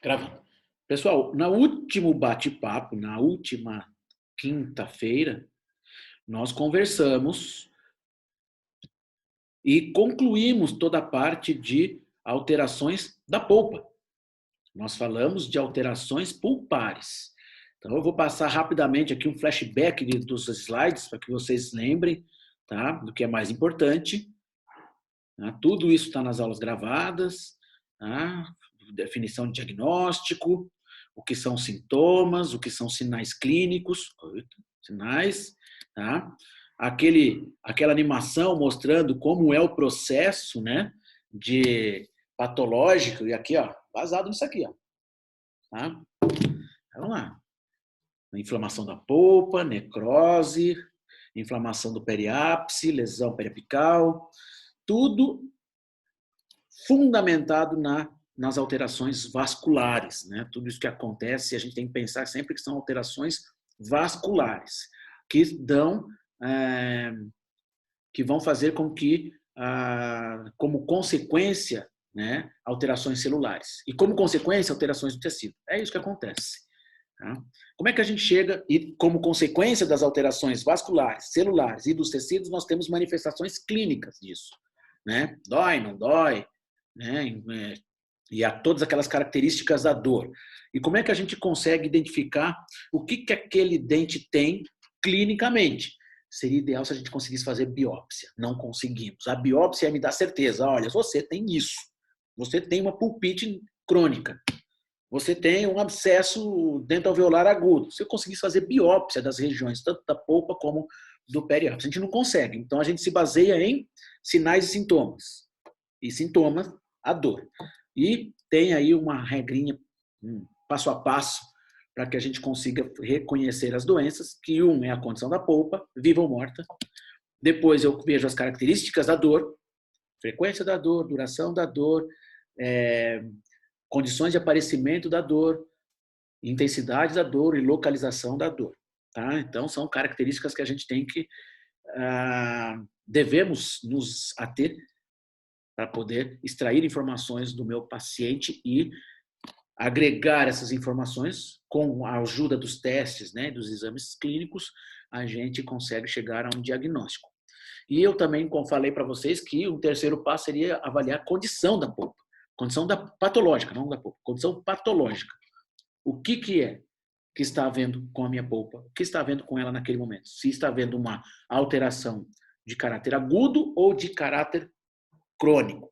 Gravando. Pessoal, no último bate-papo, na última quinta-feira, nós conversamos e concluímos toda a parte de alterações da polpa. Nós falamos de alterações pulpares. Então, eu vou passar rapidamente aqui um flashback dos slides para que vocês lembrem, tá, do que é mais importante. Tá? Tudo isso está nas aulas gravadas, tá? Definição de diagnóstico, o que são sintomas, o que são sinais clínicos, sinais, tá? Aquela animação mostrando como é o processo, né, de patológico, e aqui, ó, baseado nisso aqui, ó, tá? Vamos lá. Inflamação da polpa, necrose, inflamação do periápice, lesão periapical, tudo fundamentado nas alterações vasculares, né? Tudo isso que acontece, a gente tem que pensar sempre que são alterações vasculares, que dão, que vão fazer com que, como consequência, né, alterações celulares. E como consequência, alterações do tecido. É isso que acontece. Tá? Como é que a gente chega e, como consequência das alterações vasculares, celulares e dos tecidos, nós temos manifestações clínicas disso, né? Dói, não dói, né? E há todas aquelas características da dor. E como é que a gente consegue identificar o que aquele dente tem clinicamente? Seria ideal se a gente conseguisse fazer biópsia. Não conseguimos. A biópsia me dá certeza. Olha, você tem isso. Você tem uma pulpite crônica. Você tem um abscesso dentalveolar agudo. Se eu conseguisse fazer biópsia das regiões, tanto da polpa como do periápice, a gente não consegue. Então, a gente se baseia em sinais e sintomas. E sintomas, a dor. E tem aí uma regrinha, passo a passo, para que a gente consiga reconhecer as doenças, que é a condição da polpa, viva ou morta. Depois eu vejo as características da dor, frequência da dor, duração da dor, condições de aparecimento da dor, intensidade da dor e localização da dor. Tá? Então, são características que a gente tem que, devemos nos ater para poder extrair informações do meu paciente e agregar essas informações com a ajuda dos testes, né, dos exames clínicos, a gente consegue chegar a um diagnóstico. E eu também, como falei para vocês, que o terceiro passo seria avaliar a condição da polpa. Condição patológica, não da polpa. Condição patológica. O que é que está havendo com a minha polpa? O que está havendo com ela naquele momento? Se está havendo uma alteração de caráter agudo ou de caráter crônico.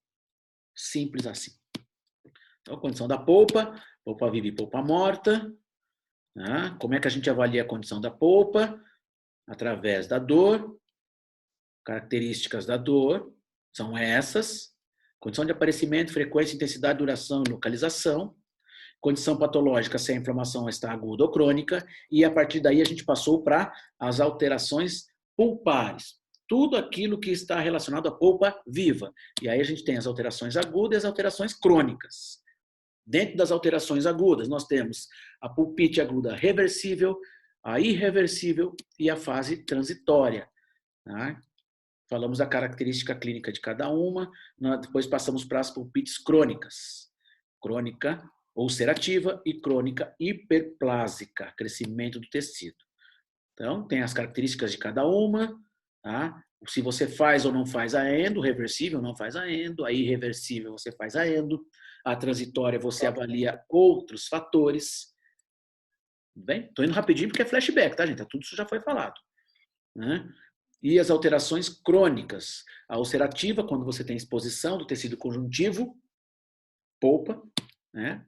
Simples assim. Então, condição da polpa viva e polpa morta. Né? Como é que a gente avalia a condição da polpa? Através da dor. Características da dor são essas. Condição de aparecimento, frequência, intensidade, duração e localização. Condição patológica, se a inflamação está aguda ou crônica. E a partir daí a gente passou para as alterações pulpares. Tudo aquilo que está relacionado à polpa viva. E aí a gente tem as alterações agudas e as alterações crônicas. Dentro das alterações agudas, nós temos a pulpite aguda reversível, a irreversível e a fase transitória. Tá? Falamos da característica clínica de cada uma, depois passamos para as pulpites crônicas. Crônica ulcerativa e crônica hiperplásica, crescimento do tecido. Então, tem as características de cada uma, tá? Se você faz ou não faz a endo, reversível não faz a endo, a irreversível você faz a endo, a transitória você avalia outros fatores. Bem, estou indo rapidinho porque é flashback, tá, gente? Tudo isso já foi falado. Né? E as alterações crônicas. A ulcerativa, quando você tem exposição do tecido conjuntivo, polpa, né?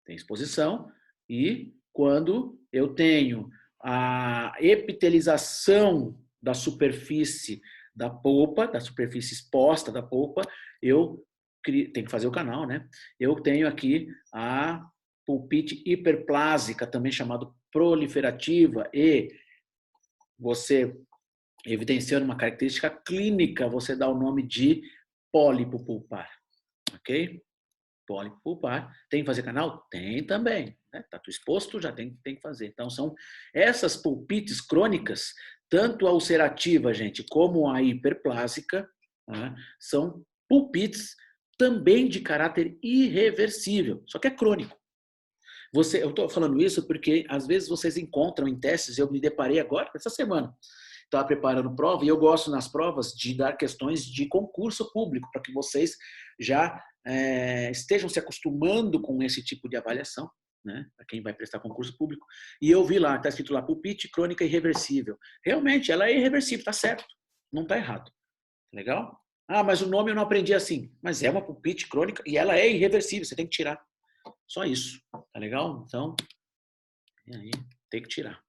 Tem exposição. E quando eu tenho a epitelização da superfície da polpa, da superfície exposta da polpa, eu tenho que fazer o canal, né? Eu tenho aqui a pulpite hiperplásica, também chamada proliferativa, e você, evidenciando uma característica clínica, você dá o nome de pólipo pulpar, ok? Pólipo pulpar. Tem que fazer canal? Tem também. Né? Tá tudo exposto, já tem que fazer. Então, são essas pulpites crônicas, tanto a ulcerativa, gente, como a hiperplásica, tá? São pulpites também de caráter irreversível, só que é crônico. eu estou falando isso porque às vezes vocês encontram em testes, eu me deparei agora, essa semana, estava preparando prova e eu gosto nas provas de dar questões de concurso público, para que vocês já estejam se acostumando com esse tipo de avaliação, né? Para quem vai prestar concurso público. E eu vi lá, está escrito lá, pulpite crônica irreversível. Realmente, ela é irreversível, está certo, não está errado. Legal? Ah, mas o nome eu não aprendi assim. Mas é uma pulpite crônica e ela é irreversível, você tem que tirar. Só isso, tá legal? Então, aí, tem que tirar.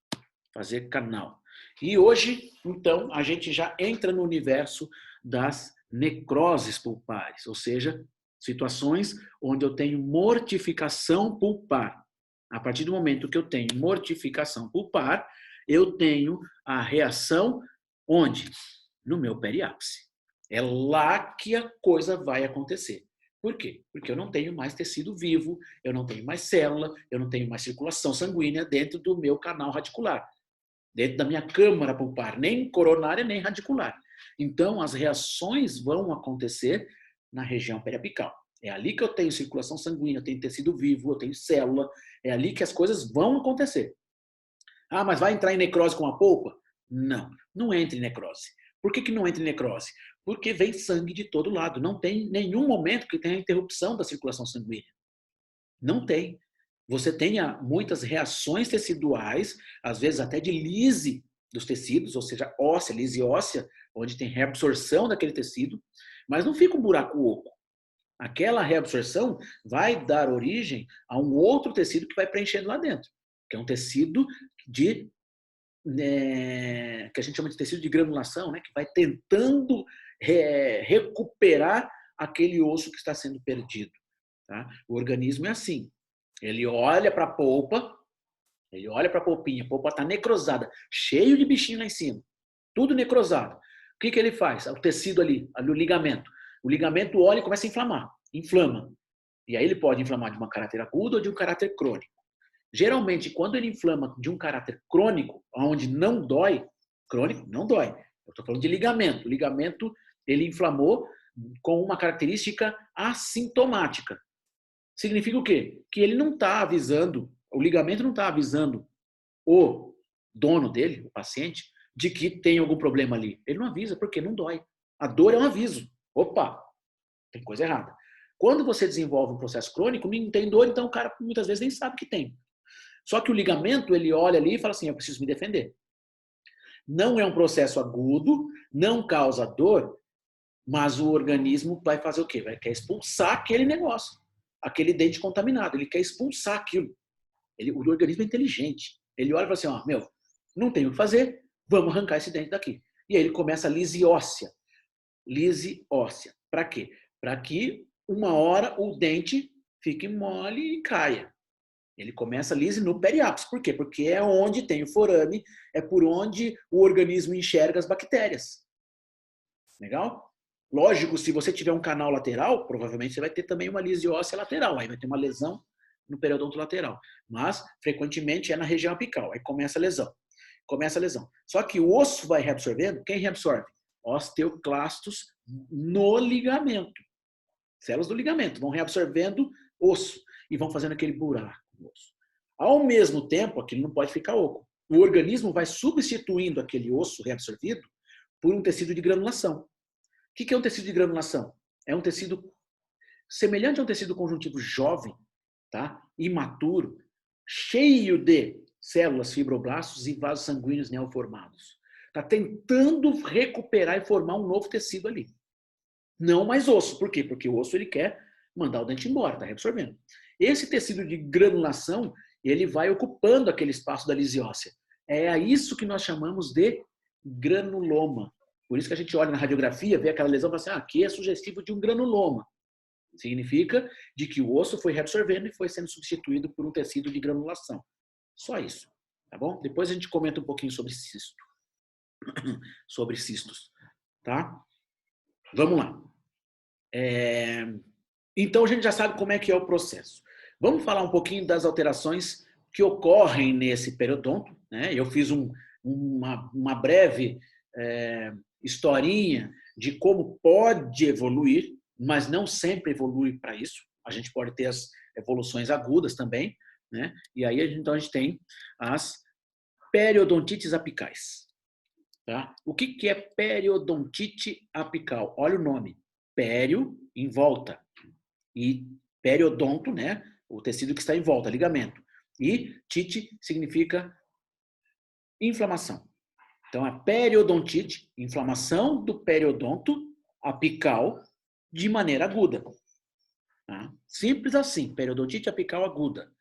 Fazer canal. E hoje, então, a gente já entra no universo das necroses pulpares, ou seja, situações onde eu tenho mortificação pulpar. A partir do momento que eu tenho mortificação pulpar, eu tenho a reação onde? No meu periápice. É lá que a coisa vai acontecer. Por quê? Porque eu não tenho mais tecido vivo, eu não tenho mais célula, eu não tenho mais circulação sanguínea dentro do meu canal radicular, dentro da minha câmara pulpar, nem coronária, nem radicular. Então, as reações vão acontecer na região periapical. É ali que eu tenho circulação sanguínea, eu tenho tecido vivo, eu tenho célula, é ali que as coisas vão acontecer. Ah, mas vai entrar em necrose com a polpa? Não, não entra em necrose. Por que não entra em necrose? Porque vem sangue de todo lado. Não tem nenhum momento que tenha interrupção da circulação sanguínea. Não tem. Você tem muitas reações teciduais, às vezes até de lise dos tecidos, ou seja, óssea, lise óssea, onde tem reabsorção daquele tecido, mas não fica um buraco oco. Aquela reabsorção vai dar origem a um outro tecido que vai preenchendo lá dentro, que é um tecido de que a gente chama de tecido de granulação, né, que vai tentando recuperar aquele osso que está sendo perdido. Tá? O organismo é assim. Ele olha para a polpa, ele olha para a polpinha, a polpa está necrosada, cheio de bichinho lá em cima, tudo necrosado. O que ele faz? O tecido ali o ligamento. O ligamento olha e começa a inflamar, inflama. E aí ele pode inflamar de um caráter agudo ou de um caráter crônico. Geralmente, quando ele inflama de um caráter crônico, onde não dói, crônico não dói. Eu estou falando de ligamento. O ligamento, ele inflamou com uma característica assintomática. Significa o quê? Que ele não está avisando, o ligamento não está avisando o dono dele, o paciente, de que tem algum problema ali. Ele não avisa, porque não dói. A dor é um aviso. Opa, tem coisa errada. Quando você desenvolve um processo crônico, não tem dor, então o cara muitas vezes nem sabe que tem. Só que o ligamento, ele olha ali e fala assim, eu preciso me defender. Não é um processo agudo, não causa dor, mas o organismo vai fazer o quê? Vai querer expulsar aquele negócio, aquele dente contaminado. Ele quer expulsar aquilo. O organismo é inteligente. Ele olha e fala assim, ó, meu, não tem o que fazer, vamos arrancar esse dente daqui. E aí ele começa a lise óssea. Lise óssea. Para quê? Para que uma hora o dente fique mole e caia. Ele começa a lise no periápice. Por quê? Porque é onde tem o forame, é por onde o organismo enxerga as bactérias. Legal? Lógico, se você tiver um canal lateral, provavelmente você vai ter também uma lise óssea lateral. Aí vai ter uma lesão no periodonto lateral. Mas, frequentemente, é na região apical. Aí começa a lesão. Começa a lesão. Só que o osso vai reabsorvendo. Quem reabsorve? Osteoclastos no ligamento. Células do ligamento vão reabsorvendo osso e vão fazendo aquele buraco no osso. Ao mesmo tempo, aquilo não pode ficar oco. O organismo vai substituindo aquele osso reabsorvido por um tecido de granulação. O que é um tecido de granulação? É um tecido semelhante a um tecido conjuntivo jovem, tá? Imaturo, cheio de células, fibroblastos e vasos sanguíneos neoformados. Está tentando recuperar e formar um novo tecido ali. Não mais osso. Por quê? Porque o osso ele quer mandar o dente embora, está reabsorvendo. Esse tecido de granulação, ele vai ocupando aquele espaço da lise óssea. É a isso que nós chamamos de granuloma. Por isso que a gente olha na radiografia, vê aquela lesão e fala assim, aqui é sugestivo de um granuloma. Significa de que o osso foi reabsorvendo e foi sendo substituído por um tecido de granulação. Só isso, tá bom? Depois a gente comenta um pouquinho sobre cisto. Sobre cistos, tá? Vamos lá. Então a gente já sabe como é que é o processo. Vamos falar um pouquinho das alterações que ocorrem nesse periodonto, né? Eu fiz uma breve historinha de como pode evoluir, mas não sempre evolui para isso. A gente pode ter as evoluções agudas também, né? E aí, então, a gente tem as periodontites apicais. Tá? O que é periodontite apical? Olha o nome. Pério, em volta. E periodonto, né? O tecido que está em volta, ligamento. E tite significa inflamação. Então, a periodontite, inflamação do periodonto apical de maneira aguda. Tá? Simples assim, periodontite apical aguda.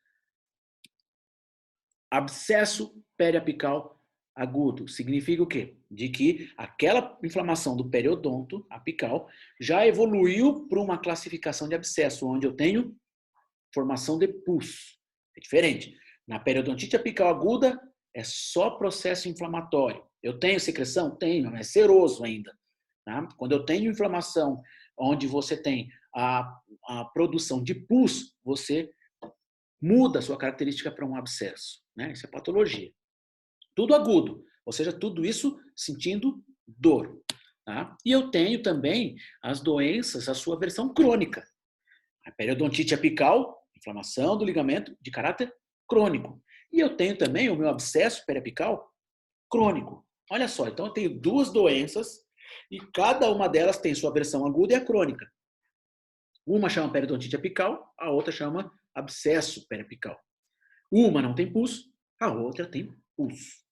Abscesso periapical agudo. Significa o quê? De que aquela inflamação do periodonto apical já evoluiu para uma classificação de abscesso, onde eu tenho formação de pus. É diferente. Na periodontite apical aguda, é só processo inflamatório. Eu tenho secreção? Tenho, mas é seroso ainda. Tá? Quando eu tenho inflamação, onde você tem a produção de pus, você muda a sua característica para um abscesso. Né? Isso é patologia. Tudo agudo, ou seja, tudo isso sentindo dor. Tá? E eu tenho também as doenças, a sua versão crônica. A periodontite apical, inflamação do ligamento de caráter crônico. E eu tenho também o meu abscesso periapical crônico. Olha só, então eu tenho duas doenças e cada uma delas tem sua versão aguda e a crônica. Uma chama periodontite apical, a outra chama abscesso periapical. Uma não tem pus, a outra tem pus.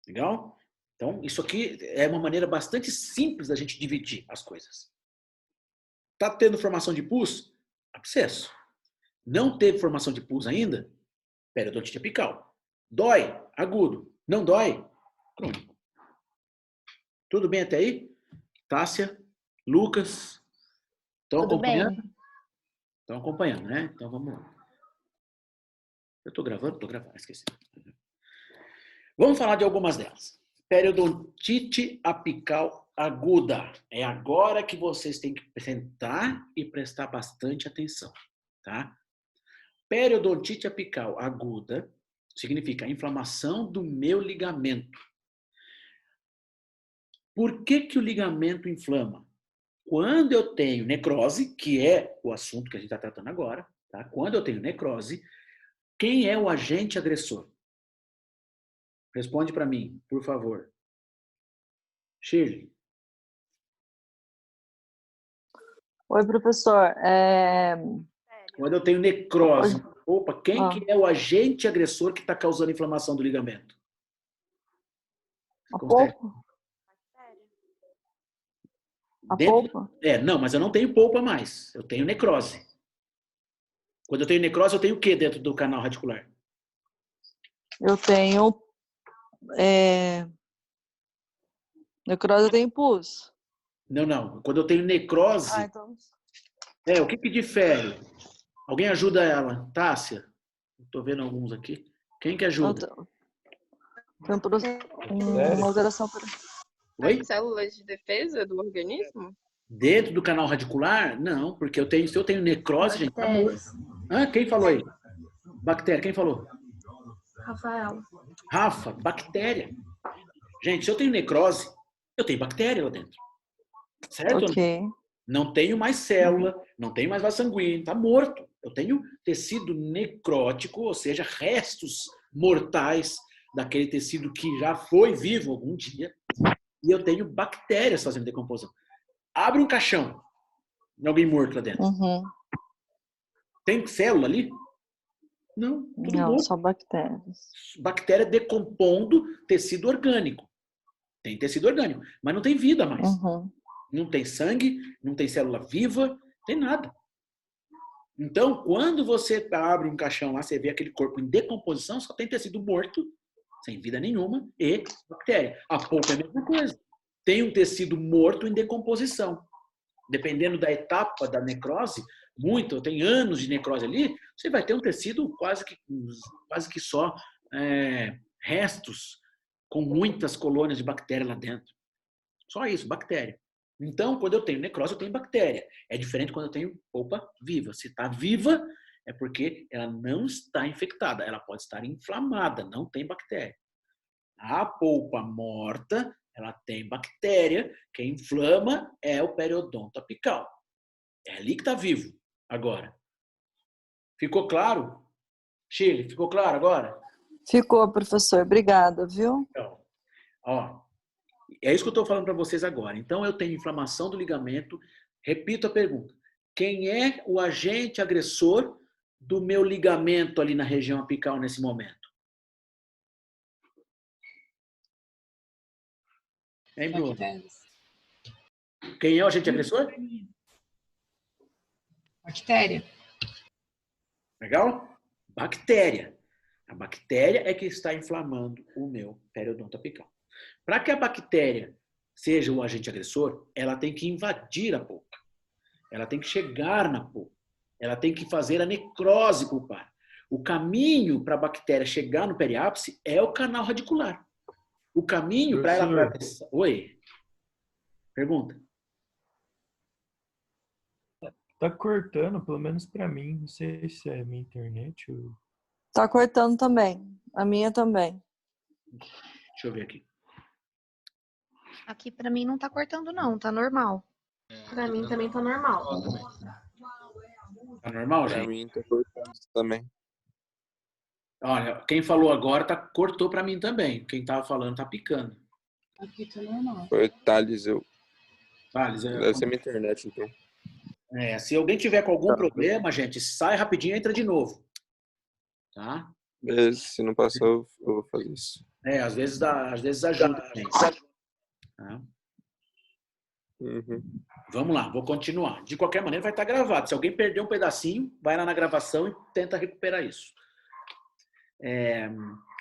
Legal? Então, isso aqui é uma maneira bastante simples da gente dividir as coisas. Tá tendo formação de pus? Abscesso. Não teve formação de pus ainda? Periodontite apical. Dói? Agudo. Não dói? Crônico. Tudo bem até aí? Tássia? Lucas? Estão acompanhando? Bem. Estão acompanhando, né? Então vamos lá. Eu estou gravando? Estou gravando, esqueci. Vamos falar de algumas delas. Periodontite apical aguda. É agora que vocês têm que sentar e prestar bastante atenção, tá? Periodontite apical aguda significa inflamação do meu ligamento. Por que o ligamento inflama? Quando eu tenho necrose, que é o assunto que a gente está tratando agora, tá? Quando eu tenho necrose, quem é o agente agressor? Responde para mim, por favor. Shirley. Oi, professor. Quando eu tenho necrose, opa, quem que é o agente agressor que está causando inflamação do ligamento? A polpa? A polpa? Não, mas eu não tenho polpa mais. Eu tenho necrose. Quando eu tenho necrose, eu tenho o que dentro do canal radicular? Eu tenho necrose, eu tenho pus. Não. Quando eu tenho necrose, Então... o que difere? Alguém ajuda ela? Tássia? Estou vendo alguns aqui. Quem que ajuda? Tem uma alteração. Oi? As células de defesa do organismo? Dentro do canal radicular? Não, porque se eu tenho necrose, gente, tá morto. Quem falou aí? Bactéria, quem falou? Rafael. Rafa, bactéria. Gente, se eu tenho necrose, eu tenho bactéria lá dentro. Certo? Ok. Não tenho mais célula, não tenho mais vaso sanguíneo, está morto. Eu tenho tecido necrótico, ou seja, restos mortais daquele tecido que já foi vivo algum dia. E eu tenho bactérias fazendo decomposição. Abre um caixão, alguém morto lá dentro. Uhum. Tem célula ali? Não, tudo Não, morto. só bactérias. Bactéria decompondo tecido orgânico. Tem tecido orgânico, mas não tem vida mais. Uhum. Não tem sangue, não tem célula viva, não tem nada. Então, quando você abre um caixão lá, você vê aquele corpo em decomposição, só tem tecido morto, sem vida nenhuma, e bactéria. A polpa é a mesma coisa. Tem um tecido morto em decomposição. Dependendo da etapa da necrose, tem anos de necrose ali, você vai ter um tecido quase que só restos com muitas colônias de bactéria lá dentro. Só isso, bactéria. Então, quando eu tenho necrose, eu tenho bactéria. É diferente quando eu tenho polpa viva. Se está viva, é porque ela não está infectada. Ela pode estar inflamada, não tem bactéria. A polpa morta, ela tem bactéria. Quem inflama é o periodonto apical. É ali que está vivo agora. Ficou claro? Chile, ficou claro agora? Ficou, professor. Obrigada, viu? Então, ó, é isso que eu estou falando para vocês agora. Então, eu tenho inflamação do ligamento. Repito a pergunta. Quem é o agente agressor do meu ligamento ali na região apical nesse momento? Hein, Bruno? Quem é o agente agressor? Bactéria. Legal? Bactéria. A bactéria é que está inflamando o meu periodonto apical. Para que a bactéria seja o agente agressor, ela tem que invadir a polpa. Ela tem que chegar na polpa. Ela tem que fazer a necrose pulpar. O caminho para a bactéria chegar no periápice é o canal radicular. O caminho para ela atravessar... Oi? Pergunta. Tá cortando, pelo menos pra mim. Não sei se é minha internet ou... Tá cortando também. A minha também. Deixa eu ver aqui. Aqui pra mim não tá cortando não, tá normal. Pra mim também tá normal. Tá normal, Pra gente? mim tá cortando também. Olha, quem falou agora cortou para mim também. Quem tava falando tá picando. Aqui tá normal. Foi Thales, Thales, deve ser minha internet, então. se alguém tiver com algum problema, gente, sai rapidinho e entra de novo. Tá? Beleza, se não passar, eu vou fazer isso. Às vezes ajuda, gente. Tá? Uhum. Vamos lá, vou continuar. De qualquer maneira, vai estar gravado. Se alguém perder um pedacinho, vai lá na gravação e tenta recuperar isso.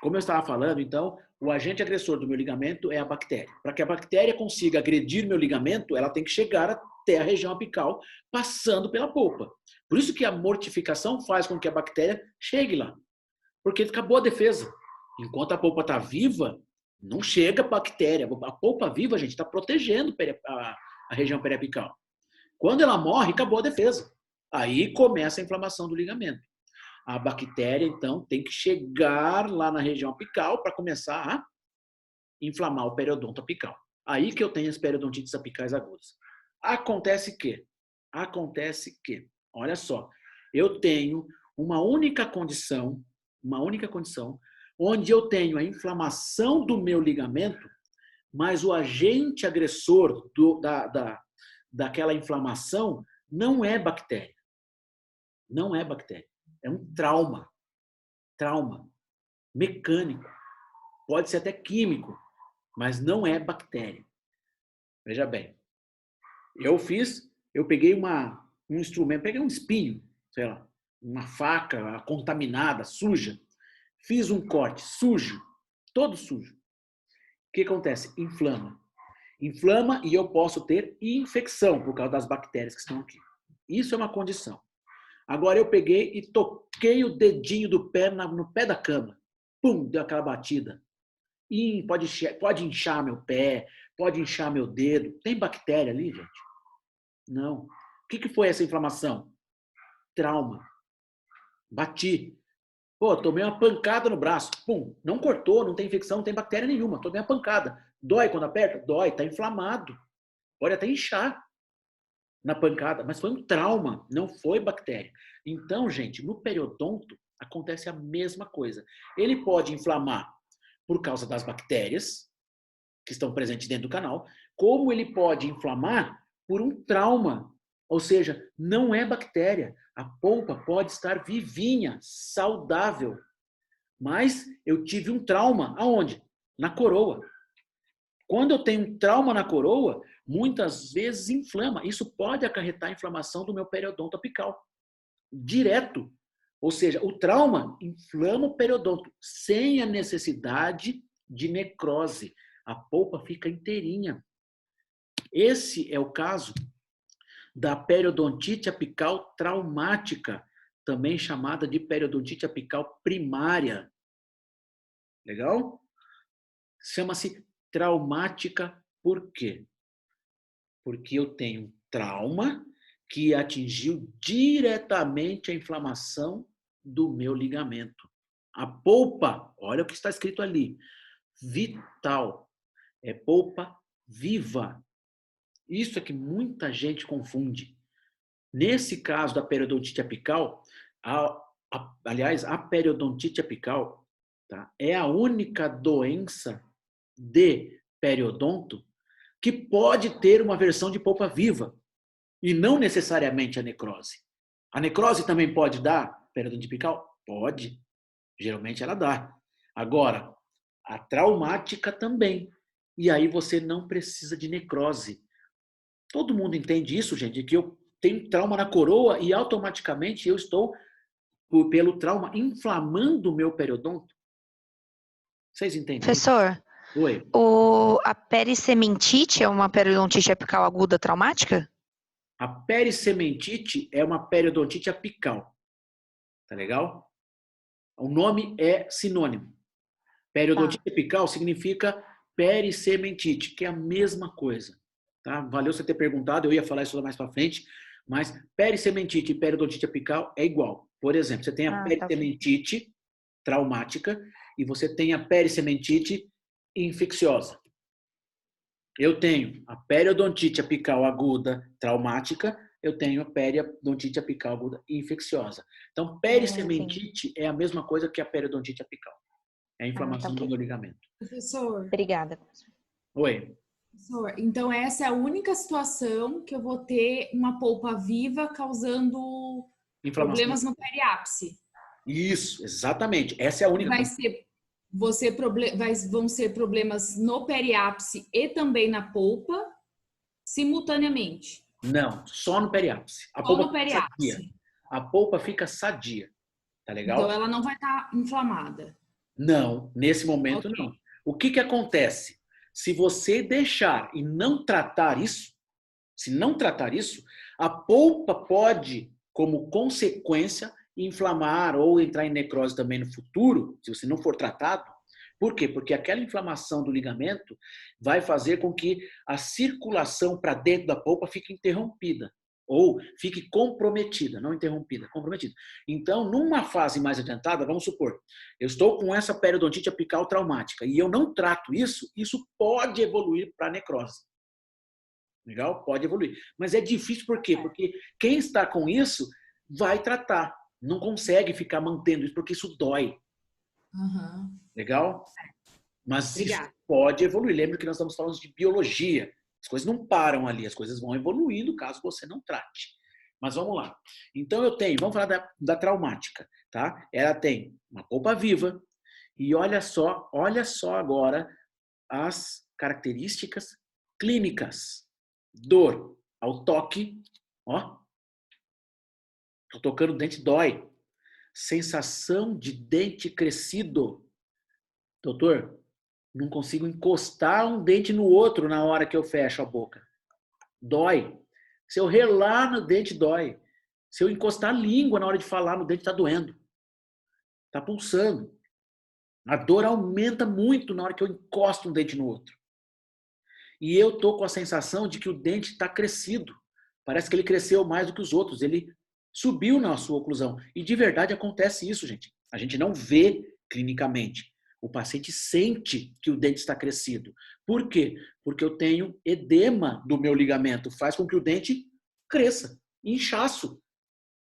Como eu estava falando, então, o agente agressor do meu ligamento é a bactéria. Para que a bactéria consiga agredir meu ligamento, ela tem que chegar até a região apical, passando pela polpa. Por isso que a mortificação faz com que a bactéria chegue lá. Porque acabou a defesa. Enquanto a polpa está viva, não chega a bactéria. A polpa viva, gente, está protegendo a região periapical. Quando ela morre, acabou a defesa. Aí começa a inflamação do ligamento. A bactéria, então, tem que chegar lá na região apical para começar a inflamar o periodonto apical. Aí que eu tenho as periodontites apicais agudas. Acontece que, olha só, eu tenho uma única condição, onde eu tenho a inflamação do meu ligamento, mas o agente agressor daquela inflamação não é bactéria. Não é bactéria. É um trauma. Trauma. Mecânico. Pode ser até químico, mas não é bactéria. Veja bem. Eu peguei um instrumento, peguei um espinho, sei lá, uma faca contaminada, suja. Fiz um corte sujo, todo sujo. O que acontece? Inflama. Inflama e eu posso ter infecção por causa das bactérias que estão aqui. Isso é uma condição. Agora eu peguei e toquei o dedinho do pé no pé da cama. Pum, deu aquela batida. E pode inchar meu pé, pode inchar meu dedo. Tem bactéria ali, gente? Não. O que foi essa inflamação? Trauma. Bati. Pô, tomei uma pancada no braço. Pum, não cortou, não tem infecção, não tem bactéria nenhuma. Tomei uma pancada. Dói quando aperta? Dói, tá inflamado. Pode até inchar na pancada, mas foi um trauma, não foi bactéria. Então, gente, no periodonto acontece a mesma coisa. Ele pode inflamar por causa das bactérias que estão presentes dentro do canal, como ele pode inflamar por um trauma. Ou seja, não é bactéria. A polpa pode estar vivinha, saudável. Mas eu tive um trauma. Aonde? Na coroa. Quando eu tenho um trauma na coroa, muitas vezes inflama. Isso pode acarretar a inflamação do meu periodonto apical. Direto. Ou seja, o trauma inflama o periodonto sem a necessidade de necrose. A polpa fica inteirinha. Esse é o caso da periodontite apical traumática, também chamada de periodontite apical primária. Legal? Chama-se traumática por quê? Porque eu tenho um trauma que atingiu diretamente a inflamação do meu ligamento. A polpa, olha o que está escrito ali, vital, é polpa viva. Isso é que muita gente confunde. Nesse caso da periodontite apical, Aliás, a periodontite apical, tá, é a única doença de periodonto que pode ter uma versão de polpa viva e não necessariamente a necrose. A necrose também pode dar periodontite apical? Pode. Geralmente ela dá. Agora, a traumática também. E aí você não precisa de necrose. Todo mundo entende isso, gente, que eu tenho trauma na coroa e automaticamente eu estou, pelo trauma, inflamando o meu periodonto. Vocês entendem? Professor, Oi. a perissementite é uma periodontite apical aguda traumática? A perissementite é uma periodontite apical. Tá legal? O nome é sinônimo. Periodontite apical significa perissementite, que é a mesma coisa. Tá? Valeu você ter perguntado, eu ia falar isso mais para frente, mas perissementite e periodontite apical é igual. Por exemplo, você tem a perissementite traumática e você tem a perissementite infecciosa. Eu tenho a periodontite apical aguda traumática, eu tenho a periodontite apical aguda infecciosa. Então, perissementite é a mesma coisa que a periodontite apical. É a inflamação do meu ligamento. Professor, Obrigada. Oi. professor, então essa é a única situação que eu vou ter uma polpa viva causando Inflamação. problemas no periápice. Isso, exatamente. Essa é a única. Vão ser problemas no periápice e também na polpa simultaneamente. Não, só no periápice. A Só polpa no fica periápice. sadia. A polpa fica sadia. Tá legal? Então ela não vai estar inflamada. Não, nesse momento Ok. não. O que acontece? Se você deixar e não tratar isso, a polpa pode, como consequência, inflamar ou entrar em necrose também no futuro, se você não for tratado. Por quê? Porque aquela inflamação do ligamento vai fazer com que a circulação para dentro da polpa fique interrompida ou fique comprometida, não interrompida, comprometida. Então, numa fase mais adiantada, vamos supor, eu estou com essa periodontite apical traumática e eu não trato isso, isso pode evoluir para necrose. Legal? Pode evoluir. Mas é difícil por quê? Porque quem está com isso vai tratar. Não consegue ficar mantendo isso, porque isso dói. Uhum. Legal? Mas Obrigada. isso pode evoluir. Lembra que nós estamos falando de biologia. As coisas não param ali, as coisas vão evoluindo caso você não trate. Mas vamos lá. Então vamos falar da traumática, tá? Ela tem uma polpa viva e olha só agora as características clínicas. Dor ao toque, ó. Tô tocando o dente, dói. Sensação de dente crescido. Doutor, não consigo encostar um dente no outro na hora que eu fecho a boca. Dói. Se eu relar no dente, dói. Se eu encostar a língua na hora de falar no dente, tá doendo. Tá pulsando. A dor aumenta muito na hora que eu encosto um dente no outro. E eu tô com a sensação de que o dente está crescido. Parece que ele cresceu mais do que os outros. Ele subiu na sua oclusão. E de verdade acontece isso, gente. A gente não vê clinicamente. O paciente sente que o dente está crescido. Por quê? Porque eu tenho edema do meu ligamento. Faz com que o dente cresça. Inchaço.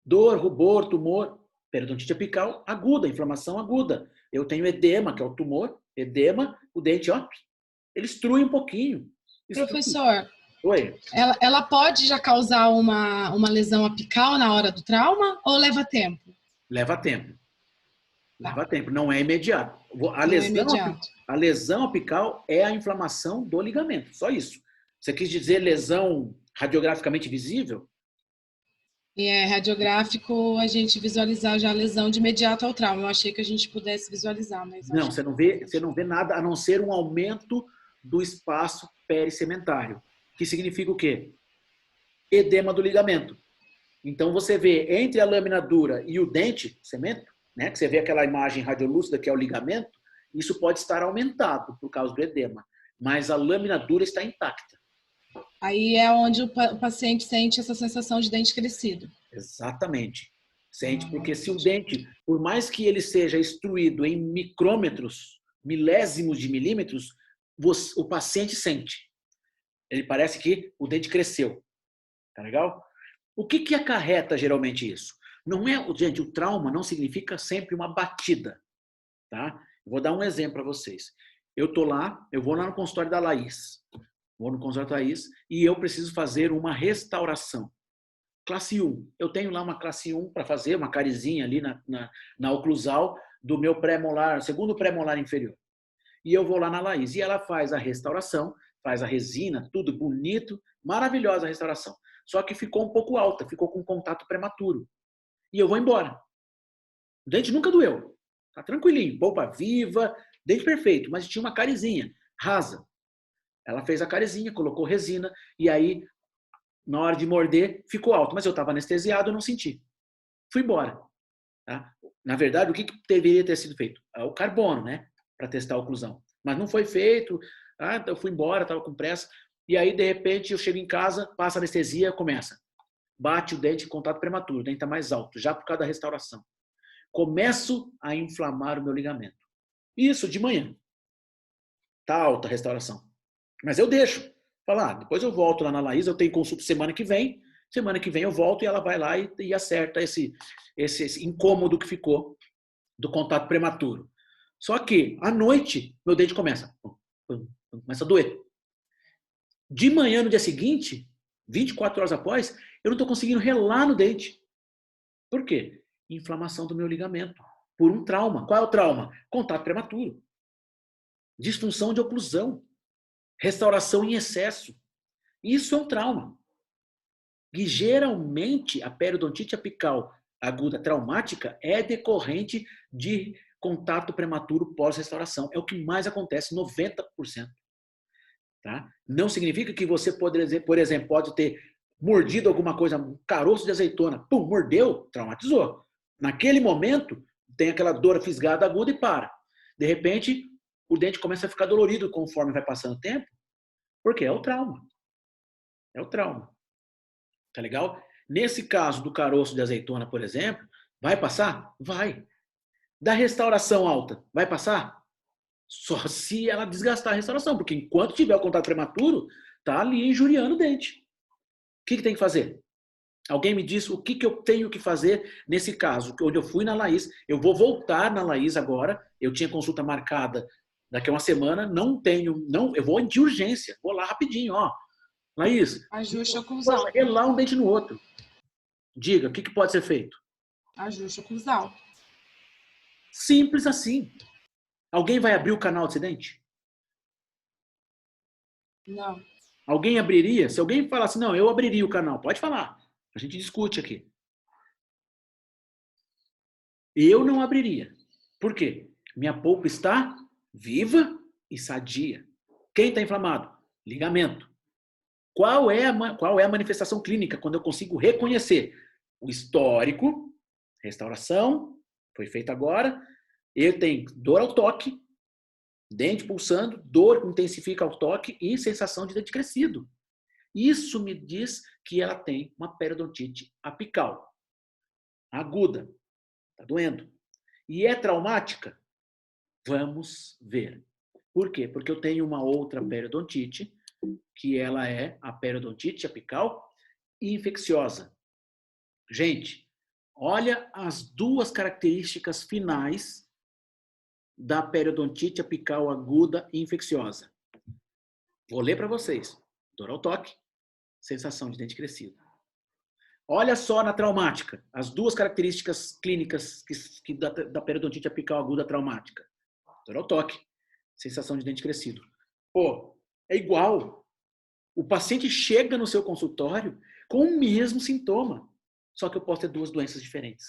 Dor, rubor, tumor. Periodontite apical aguda, inflamação aguda. Eu tenho edema, que é o tumor. Edema, o dente, ó, ele estrui um pouquinho. Professor, Oi. ela pode já causar uma lesão apical na hora do trauma ou leva tempo? Leva tempo. Leva tempo, não é imediato. A lesão apical é a inflamação do ligamento, só isso. Você quis dizer lesão radiograficamente visível? E é radiográfico a gente visualizar já a lesão de imediato ao trauma. Eu achei que a gente pudesse visualizar, mas não, você não vê nada a não ser um aumento do espaço perissementário, que significa o quê? Edema do ligamento. Então você vê entre a lâmina dura e o dente, cemento, né, que você vê aquela imagem radiolúcida que é o ligamento, isso pode estar aumentado por causa do edema, mas a lâmina dura está intacta. Aí é onde o paciente sente essa sensação de dente crescido. Exatamente. Sente, porque se o dente, por mais que ele seja instruído em micrômetros, milésimos de milímetros, o paciente sente. Ele parece que o dente cresceu. Tá legal? O que acarreta geralmente isso? Não é, gente, o trauma não significa sempre uma batida, tá? Vou dar um exemplo para vocês. Eu vou lá no consultório da Laís. Vou no consultório da Laís e eu preciso fazer uma restauração. Classe 1. Eu tenho lá uma classe 1 para fazer, uma carizinha ali na oclusal do meu pré-molar, segundo pré-molar inferior. E eu vou lá na Laís. E ela faz a restauração, faz a resina, tudo bonito, maravilhosa a restauração. Só que ficou um pouco alta, ficou com contato prematuro. E eu vou embora. O dente nunca doeu. Tá tranquilinho, polpa viva, dente perfeito, mas tinha uma carizinha rasa. Ela fez a carizinha, colocou resina, e aí, na hora de morder, ficou alto. Mas eu estava anestesiado, eu não senti. Fui embora. Tá? Na verdade, o que deveria ter sido feito? O carbono, né? Para testar a oclusão. Mas não foi feito. Eu fui embora, estava com pressa. E aí, de repente, eu chego em casa, passa anestesia, começa. Bate o dente em contato prematuro, o dente está mais alto, já por causa da restauração. Começo a inflamar o meu ligamento. Isso, de manhã. Está alta a restauração. Mas eu deixo. Falar, depois eu volto lá na Laís, eu tenho consulta semana que vem eu volto e ela vai lá e acerta esse incômodo que ficou do contato prematuro. Só que, à noite, meu dente começa a doer. De manhã, no dia seguinte, 24 horas após, eu não estou conseguindo relar no dente. Por quê? Inflamação do meu ligamento. Por um trauma. Qual é o trauma? Contato prematuro. Disfunção de oclusão. Restauração em excesso. Isso é um trauma. E geralmente a periodontite apical aguda traumática é decorrente de contato prematuro pós-restauração. É o que mais acontece, 90%. Tá? Não significa que você, por exemplo, pode ter mordido alguma coisa, um caroço de azeitona, pum, mordeu, traumatizou. Naquele momento, tem aquela dor fisgada aguda e para. De repente, o dente começa a ficar dolorido conforme vai passando o tempo, porque é o trauma. É o trauma. Tá legal? Nesse caso do caroço de azeitona, por exemplo, vai passar? Vai. Da restauração alta, vai passar? Só se ela desgastar a restauração, porque enquanto tiver o contato prematuro, tá ali injuriando o dente. O que tem que fazer? Alguém me disse o que eu tenho que fazer nesse caso, onde eu fui na Laís. Eu vou voltar na Laís agora. Eu tinha consulta marcada daqui a uma semana. Eu vou de urgência. Vou lá rapidinho, ó. Laís, Ajuste a oclusal. relar um dente no outro. Diga, o que pode ser feito? Ajuste a oclusal. Simples assim. Alguém vai abrir o canal desse dente? Não. Alguém abriria? Se alguém falasse, não, eu abriria o canal, pode falar. A gente discute aqui. Eu não abriria. Por quê? Minha polpa está viva e sadia. Quem está inflamado? Ligamento. Qual é a manifestação clínica quando eu consigo reconhecer o histórico, restauração, foi feita agora, eu tenho dor ao toque, dente pulsando, dor que intensifica ao toque e sensação de dente crescido. Isso me diz que ela tem uma periodontite apical, aguda, está doendo. E é traumática? Vamos ver. Por quê? Porque eu tenho uma outra periodontite, que ela é a periodontite apical infecciosa. Gente, olha as duas características finais da periodontite apical aguda infecciosa. Vou ler para vocês. Dor ao toque, sensação de dente crescido. Olha só na traumática, as duas características clínicas da periodontite apical aguda traumática. Dor ao toque, sensação de dente crescido. Pô, é igual. O paciente chega no seu consultório com o mesmo sintoma, só que eu posso ter duas doenças diferentes.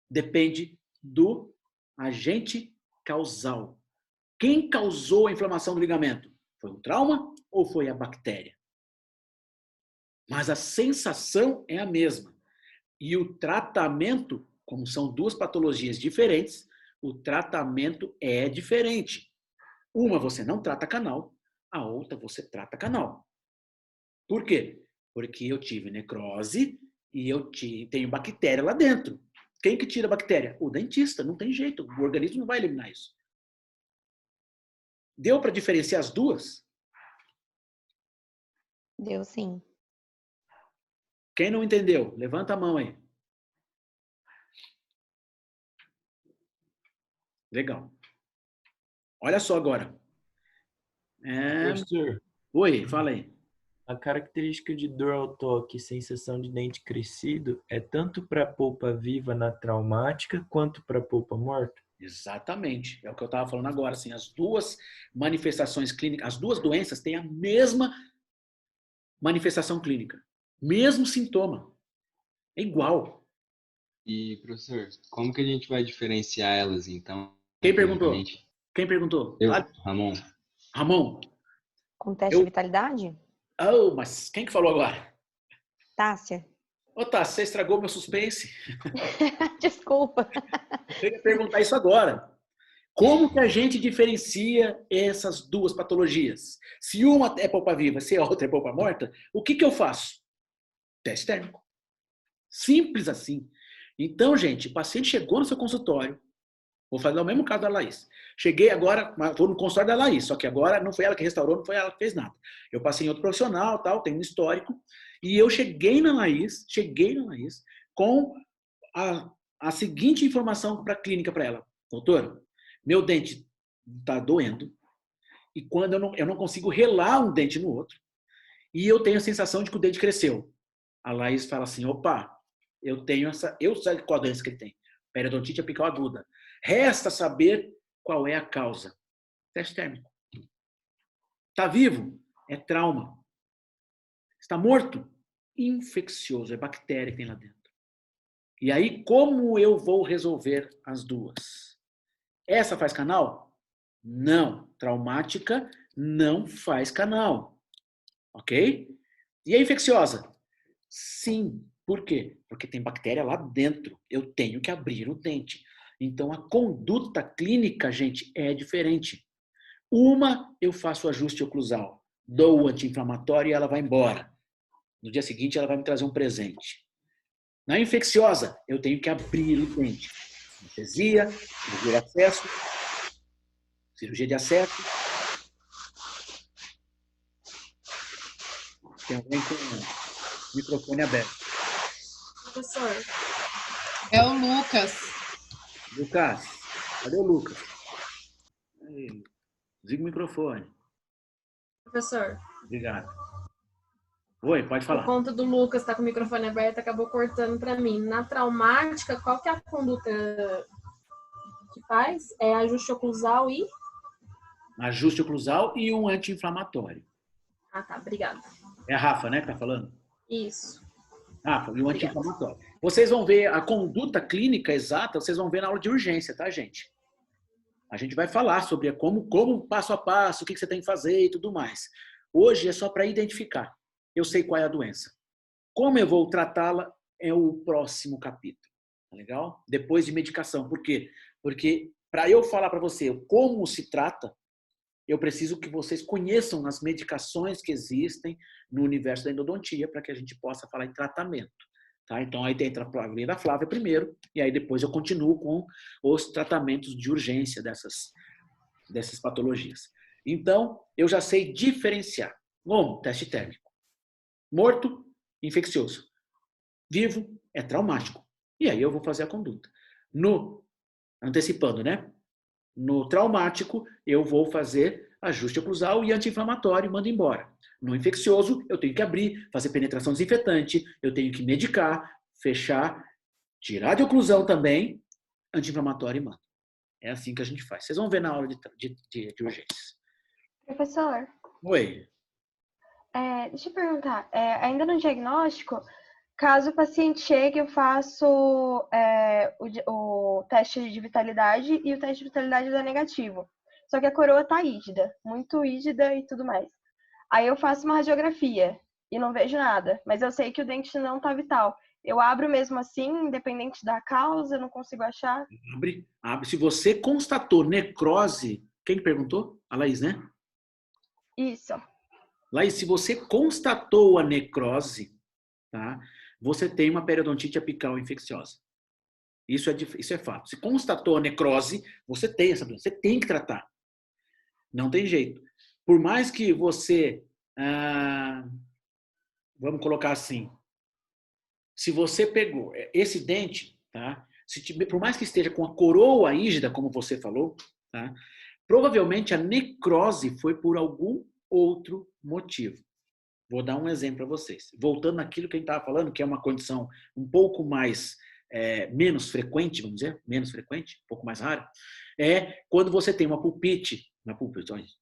Depende do agente causal. Quem causou a inflamação do ligamento? Foi um trauma ou foi a bactéria? Mas a sensação é a mesma. E o tratamento, como são duas patologias diferentes, o tratamento é diferente. Uma você não trata canal, a outra você trata canal. Por quê? Porque eu tive necrose e eu tenho bactéria lá dentro. Quem que tira a bactéria? O dentista, não tem jeito, o organismo não vai eliminar isso. Deu para diferenciar as duas? Deu sim. Quem não entendeu? Levanta a mão aí. Legal. Olha só agora. Professor, Oi, fala aí. a característica de dor ao toque e sensação de dente crescido é tanto para a polpa viva na traumática quanto para a polpa morta? Exatamente. É o que eu estava falando agora. Assim, as duas manifestações clínicas, as duas doenças têm a mesma manifestação clínica. Mesmo sintoma. É igual. E, professor, como que a gente vai diferenciar elas, então? Quem perguntou? clinicamente? Quem perguntou? Eu, Ah, Ramon. Ramon. Com teste Eu- de vitalidade? Oh, mas quem que falou agora? Tássia. Ô, tá, você estragou meu suspense. Desculpa. Eu ia perguntar isso agora. Como que a gente diferencia essas duas patologias? Se uma é polpa viva, se a outra é polpa morta, o que eu faço? Teste térmico. Simples assim. Então, gente, o paciente chegou no seu consultório, vou fazer o mesmo caso da Laís. Cheguei agora, estou no consultório da Laís, só que agora não foi ela que restaurou, não foi ela que fez nada. Eu passei em outro profissional, tal, tem um histórico, e eu cheguei na Laís com a seguinte informação para a clínica para ela. Doutora, meu dente está doendo, e quando eu não consigo relar um dente no outro, e eu tenho a sensação de que o dente cresceu. A Laís fala assim, opa, eu sei qual a doença que ele tem. Periodontite apical aguda. Resta saber qual é a causa. Teste térmico. Está vivo? É trauma. Está morto? Infeccioso. É bactéria que tem lá dentro. E aí, como eu vou resolver as duas? Essa faz canal? Não. Traumática não faz canal. Ok? E a infecciosa? Sim. Por quê? Porque tem bactéria lá dentro. Eu tenho que abrir o dente. Então, a conduta clínica, gente, é diferente. Uma, eu faço o ajuste oclusal, dou o anti-inflamatório e ela vai embora. No dia seguinte, ela vai me trazer um presente. Na infecciosa, eu tenho que abrir o dente. Anestesia, cirurgia de acesso, cirurgia de acesso. Tem alguém com o microfone aberto. Professor, É o Lucas. Lucas, cadê o Lucas? Aí, desliga o microfone. professor, Obrigado. Oi, pode por falar. conta do Lucas estar com o microfone aberto, acabou cortando para mim. Na traumática, qual que é a conduta que faz? É ajuste oclusal e... Ajuste oclusal e um anti-inflamatório. Ah, tá, obrigada. É a Rafa, né, que tá falando? Isso. Rafa, e o anti-inflamatório. Vocês vão ver a conduta clínica exata, vocês vão ver na aula de urgência, tá, gente? A gente vai falar sobre como passo a passo, o que você tem que fazer e tudo mais. Hoje é só para identificar. Eu sei qual é a doença. Como eu vou tratá-la é o próximo capítulo. Tá legal? Depois de medicação. Por quê? Porque para eu falar para você como se trata, eu preciso que vocês conheçam as medicações que existem no universo da endodontia para que a gente possa falar em tratamento. Tá? Então, aí entra a linha da Flávia primeiro, e aí depois eu continuo com os tratamentos de urgência dessas patologias. Então, eu já sei diferenciar. Como? Teste térmico. Morto, infeccioso. Vivo, é traumático. E aí eu vou fazer a conduta. Antecipando, né? No traumático, eu vou fazer ajuste oclusal e anti-inflamatório e mando embora. No infeccioso, eu tenho que abrir, fazer penetração desinfetante, eu tenho que medicar, fechar, tirar de oclusão também, anti-inflamatório e mando. É assim que a gente faz. Vocês vão ver na aula de urgências. Professor, Oi. deixa eu perguntar, ainda no diagnóstico, caso o paciente chegue, eu faço o teste de vitalidade e o teste de vitalidade dá negativo. Só que a coroa tá rígida, muito rígida e tudo mais. Aí eu faço uma radiografia e não vejo nada, mas eu sei que o dente não tá vital. Eu abro mesmo assim, independente da causa, não consigo achar. Abre. Se você constatou necrose, quem perguntou? A Laís, né? Isso. Laís, se você constatou a necrose, tá? Você tem uma periodontite apical infecciosa. Isso é fato. Se constatou a necrose, você tem essa doença. Você tem que tratar. Não tem jeito. Por mais que você... vamos colocar assim. Se você pegou esse dente, tá? por mais que esteja com a coroa rígida, como você falou, tá? Provavelmente a necrose foi por algum outro motivo. Vou dar um exemplo para vocês. Voltando naquilo que a gente estava falando, que é uma condição um pouco mais, menos frequente, vamos dizer, menos frequente, um pouco mais rara, é quando você tem uma pulpite,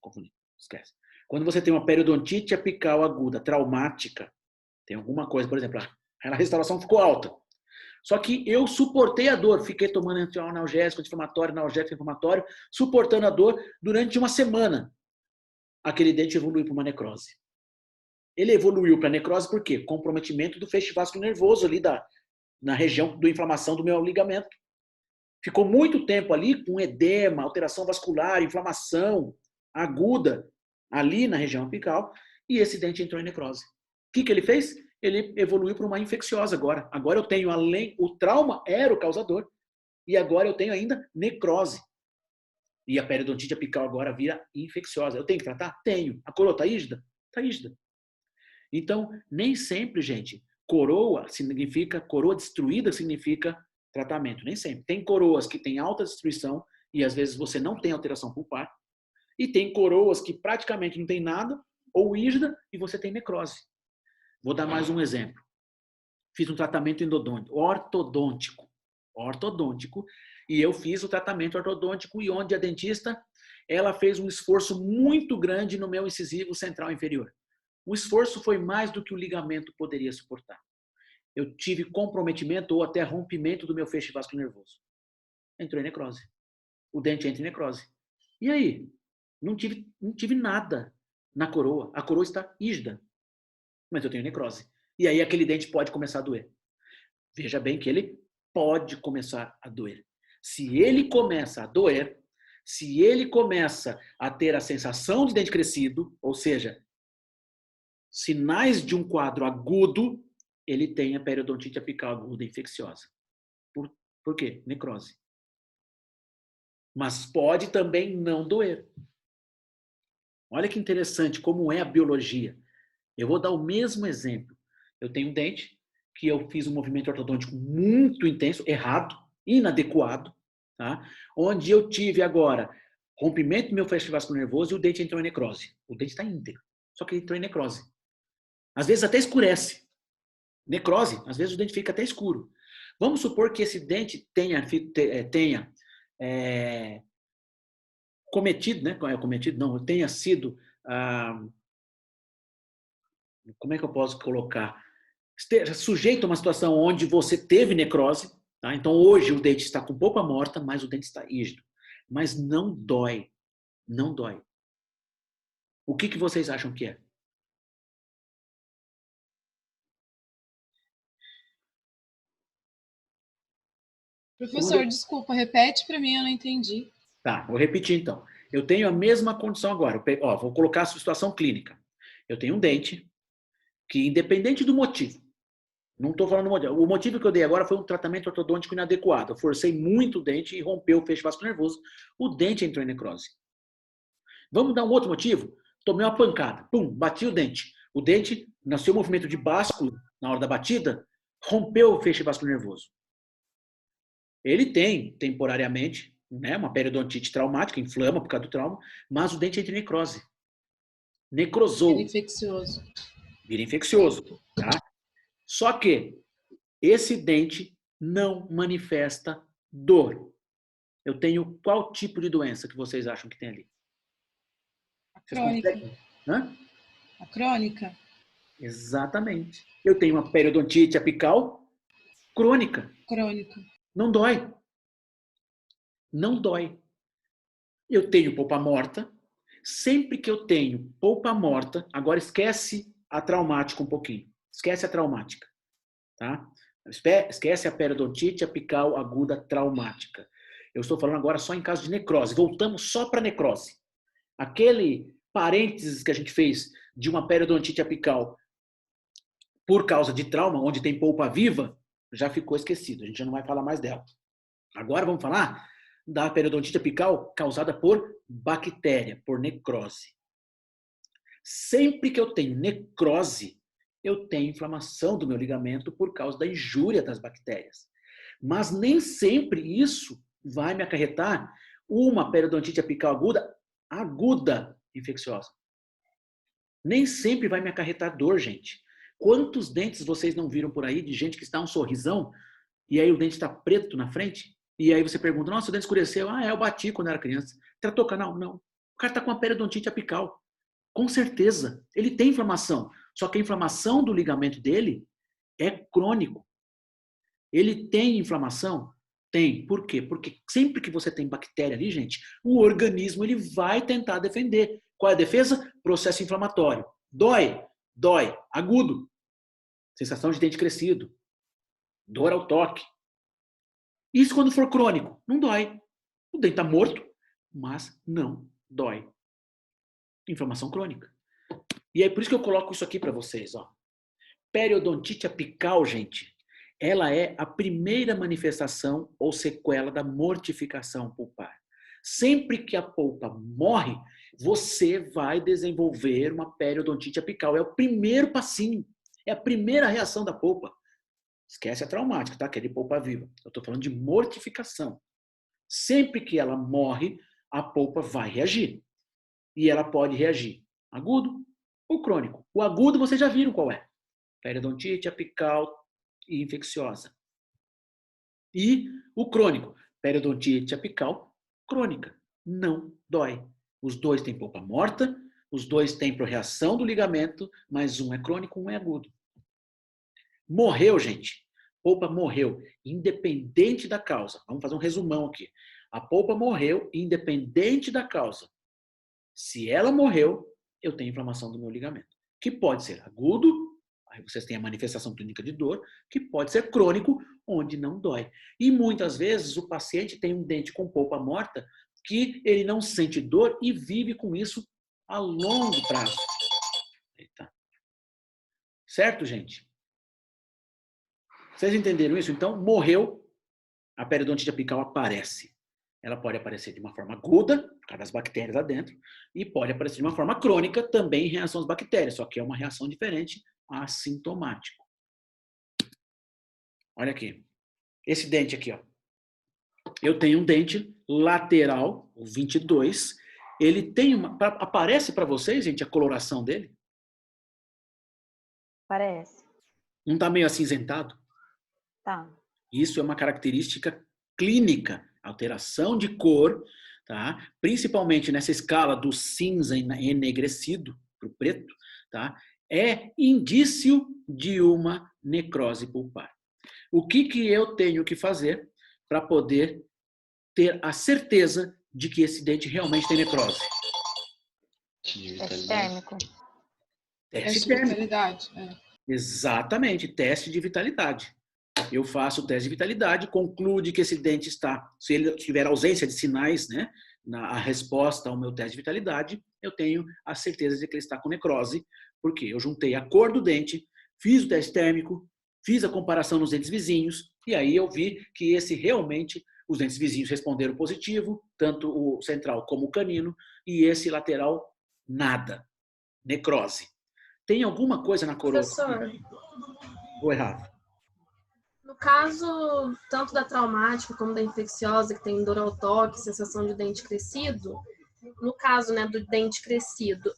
confundi, esquece. Quando você tem uma periodontite apical aguda, traumática, tem alguma coisa, por exemplo, a restauração ficou alta. Só que eu suportei a dor, fiquei tomando analgésico, anti-inflamatório, suportando a dor durante uma semana. Aquele dente evoluiu para uma necrose. Ele evoluiu para necrose por quê? Comprometimento do feixe vascular nervoso ali na região da inflamação do meu ligamento. Ficou muito tempo ali com edema, alteração vascular, inflamação aguda ali na região apical e esse dente entrou em necrose. O que ele fez? Ele evoluiu para uma infecciosa agora. Agora eu tenho o trauma era o causador e agora eu tenho ainda necrose. E a periodontite apical agora vira infecciosa. Eu tenho que tratar? Tenho. A coroa está rígida? Está rígida. Então, nem sempre, gente, coroa destruída significa tratamento. Nem sempre. Tem coroas que têm alta destruição e às vezes você não tem alteração pulpar. E tem coroas que praticamente não tem nada ou rígida e você tem necrose. Vou dar mais um exemplo. Fiz um tratamento ortodôntico, e eu fiz o tratamento ortodôntico e onde a dentista ela fez um esforço muito grande no meu incisivo central inferior. O esforço foi mais do que o ligamento poderia suportar. Eu tive comprometimento ou até rompimento do meu feixe vascular nervoso. Entrou em necrose. O dente entra em necrose. E aí? Não tive nada na coroa. A coroa está rígida. Mas eu tenho necrose. E aí aquele dente pode começar a doer. Veja bem que ele pode começar a doer. Se ele começa a doer, se ele começa a ter a sensação de dente crescido, ou seja, sinais de um quadro agudo, ele tem a periodontite apical aguda infecciosa. Por quê? Necrose. Mas pode também não doer. Olha que interessante como é a biologia. Eu vou dar o mesmo exemplo. Eu tenho um dente que eu fiz um movimento ortodôntico muito intenso, errado, inadequado, tá? Onde eu tive agora rompimento do meu feixe vascular nervoso e o dente entrou em necrose. O dente está íntegro, só que ele entrou em necrose. Às vezes até escurece. Necrose, às vezes o dente fica até escuro. Vamos supor que esse dente tenha cometido, né? Cometido não, tenha sido como é que eu posso colocar? Esteja sujeito a uma situação onde você teve necrose, tá? Então hoje o dente está com polpa morta, mas o dente está rígido. Mas não dói. Não dói. O que vocês acham que é? Professor, desculpa, repete para mim, eu não entendi. Tá, vou repetir então. Eu tenho a mesma condição agora. Vou colocar a situação clínica. Eu tenho um dente que, independente do motivo, não estou falando do motivo. O motivo que eu dei agora foi um tratamento ortodôntico inadequado. Eu forcei muito o dente e rompeu o feixe vascular nervoso. O dente entrou em necrose. Vamos dar um outro motivo? Tomei uma pancada. Pum, bati o dente. O dente, no seu movimento de básculo, na hora da batida, rompeu o feixe vascular nervoso. Ele tem, temporariamente, né, uma periodontite traumática, inflama por causa do trauma, mas o dente entra em necrose. Necrosou. Vira infeccioso. Vira infeccioso, tá? Só que esse dente não manifesta dor. Eu tenho qual tipo de doença que vocês acham que tem ali? A crônica. Hã? A crônica. Exatamente. Eu tenho uma periodontite apical crônica. Crônica. Não dói. Não dói. Eu tenho polpa morta. Sempre que eu tenho polpa morta, agora esquece a traumática um pouquinho. Esquece a traumática. Tá? Esquece a periodontite apical aguda traumática. Eu estou falando agora só em caso de necrose. Voltamos só para necrose. Aquele parênteses que a gente fez de uma periodontite apical por causa de trauma, onde tem polpa viva, já ficou esquecido. A gente já não vai falar mais dela. Agora vamos falar da periodontite apical causada por bactéria, por necrose. Sempre que eu tenho necrose, eu tenho inflamação do meu ligamento por causa da injúria das bactérias. Mas nem sempre isso vai me acarretar uma periodontite apical aguda infecciosa. Nem sempre vai me acarretar dor, gente. Quantos dentes vocês não viram por aí de gente que está um sorrisão e aí o dente está preto na frente? E aí você pergunta, nossa, o dente escureceu. Ah, eu bati quando era criança. Tratou canal? Não. O cara está com uma periodontite apical. Com certeza. Ele tem inflamação. Só que a inflamação do ligamento dele é crônico. Ele tem inflamação? Tem. Por quê? Porque sempre que você tem bactéria ali, gente, o organismo ele vai tentar defender. Qual é a defesa? Processo inflamatório. Dói? Dói. Agudo. Sensação de dente crescido. Dor ao toque. Isso quando for crônico. Não dói. O dente está morto, mas não dói. Inflamação crônica. E é por isso que eu coloco isso aqui para vocês. Ó. Periodontite apical, gente, ela é a primeira manifestação ou sequela da mortificação pulpar. Sempre que a polpa morre, você vai desenvolver uma periodontite apical. É o primeiro passinho. É a primeira reação da polpa. Esquece a traumática, tá? Que é de polpa viva. Eu estou falando de mortificação. Sempre que ela morre, a polpa vai reagir. E ela pode reagir agudo ou crônico. O agudo vocês já viram qual é. Periodontite apical e infecciosa. E o crônico, periodontite apical crônica. Não dói. Os dois têm polpa morta, os dois têm prorreação do ligamento, mas um é crônico, um é agudo. Morreu, gente. Polpa morreu, independente da causa. Vamos fazer um resumão aqui. A polpa morreu, independente da causa. Se ela morreu, eu tenho inflamação do meu ligamento. Que pode ser agudo, aí vocês têm a manifestação clínica de dor, que pode ser crônico, onde não dói. E muitas vezes o paciente tem um dente com polpa morta que ele não sente dor e vive com isso a longo prazo. Eita. Certo, gente? Vocês entenderam isso? Então, morreu, a periodontite apical aparece. Ela pode aparecer de uma forma aguda, por causa das bactérias lá dentro, e pode aparecer de uma forma crônica, também em reação às bactérias, só que é uma reação diferente, assintomático. Olha aqui. Esse dente aqui, ó. Eu tenho um dente lateral, o 22. Ele tem uma... Aparece para vocês, gente, a coloração dele? Parece. Não está meio acinzentado? Tá. Isso é uma característica clínica, alteração de cor, tá? Principalmente nessa escala do cinza enegrecido para o preto, tá? É indício de uma necrose pulpar. O que eu tenho que fazer para poder ter a certeza de que esse dente realmente tem necrose? Teste térmico. Teste de vitalidade. É. Exatamente, teste de vitalidade. Eu faço o teste de vitalidade, concluo que esse dente está, se ele tiver ausência de sinais, né, na resposta ao meu teste de vitalidade, eu tenho a certeza de que ele está com necrose, porque eu juntei a cor do dente, fiz o teste térmico, fiz a comparação nos dentes vizinhos, e aí eu vi que esse realmente, os dentes vizinhos responderam positivo, tanto o central como o canino, e esse lateral, nada. Necrose. Tem alguma coisa na coroa? Professor. Oi, Rafa. No caso, tanto da traumática como da infecciosa, que tem dor ao toque, sensação de dente crescido, no caso, né, do dente crescido,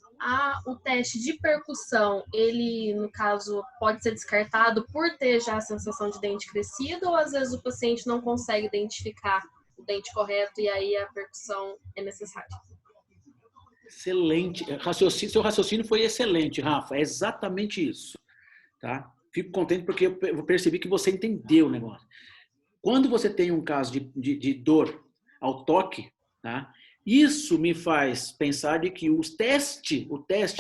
o teste de percussão, ele, no caso, pode ser descartado por ter já a sensação de dente crescido, ou às vezes o paciente não consegue identificar o dente correto e aí a percussão é necessária? Excelente. Seu raciocínio foi excelente, Rafa. É exatamente isso. Tá? Fico contente porque eu percebi que você entendeu o negócio. Quando você tem um caso de dor ao toque, tá? Isso me faz pensar de que o teste,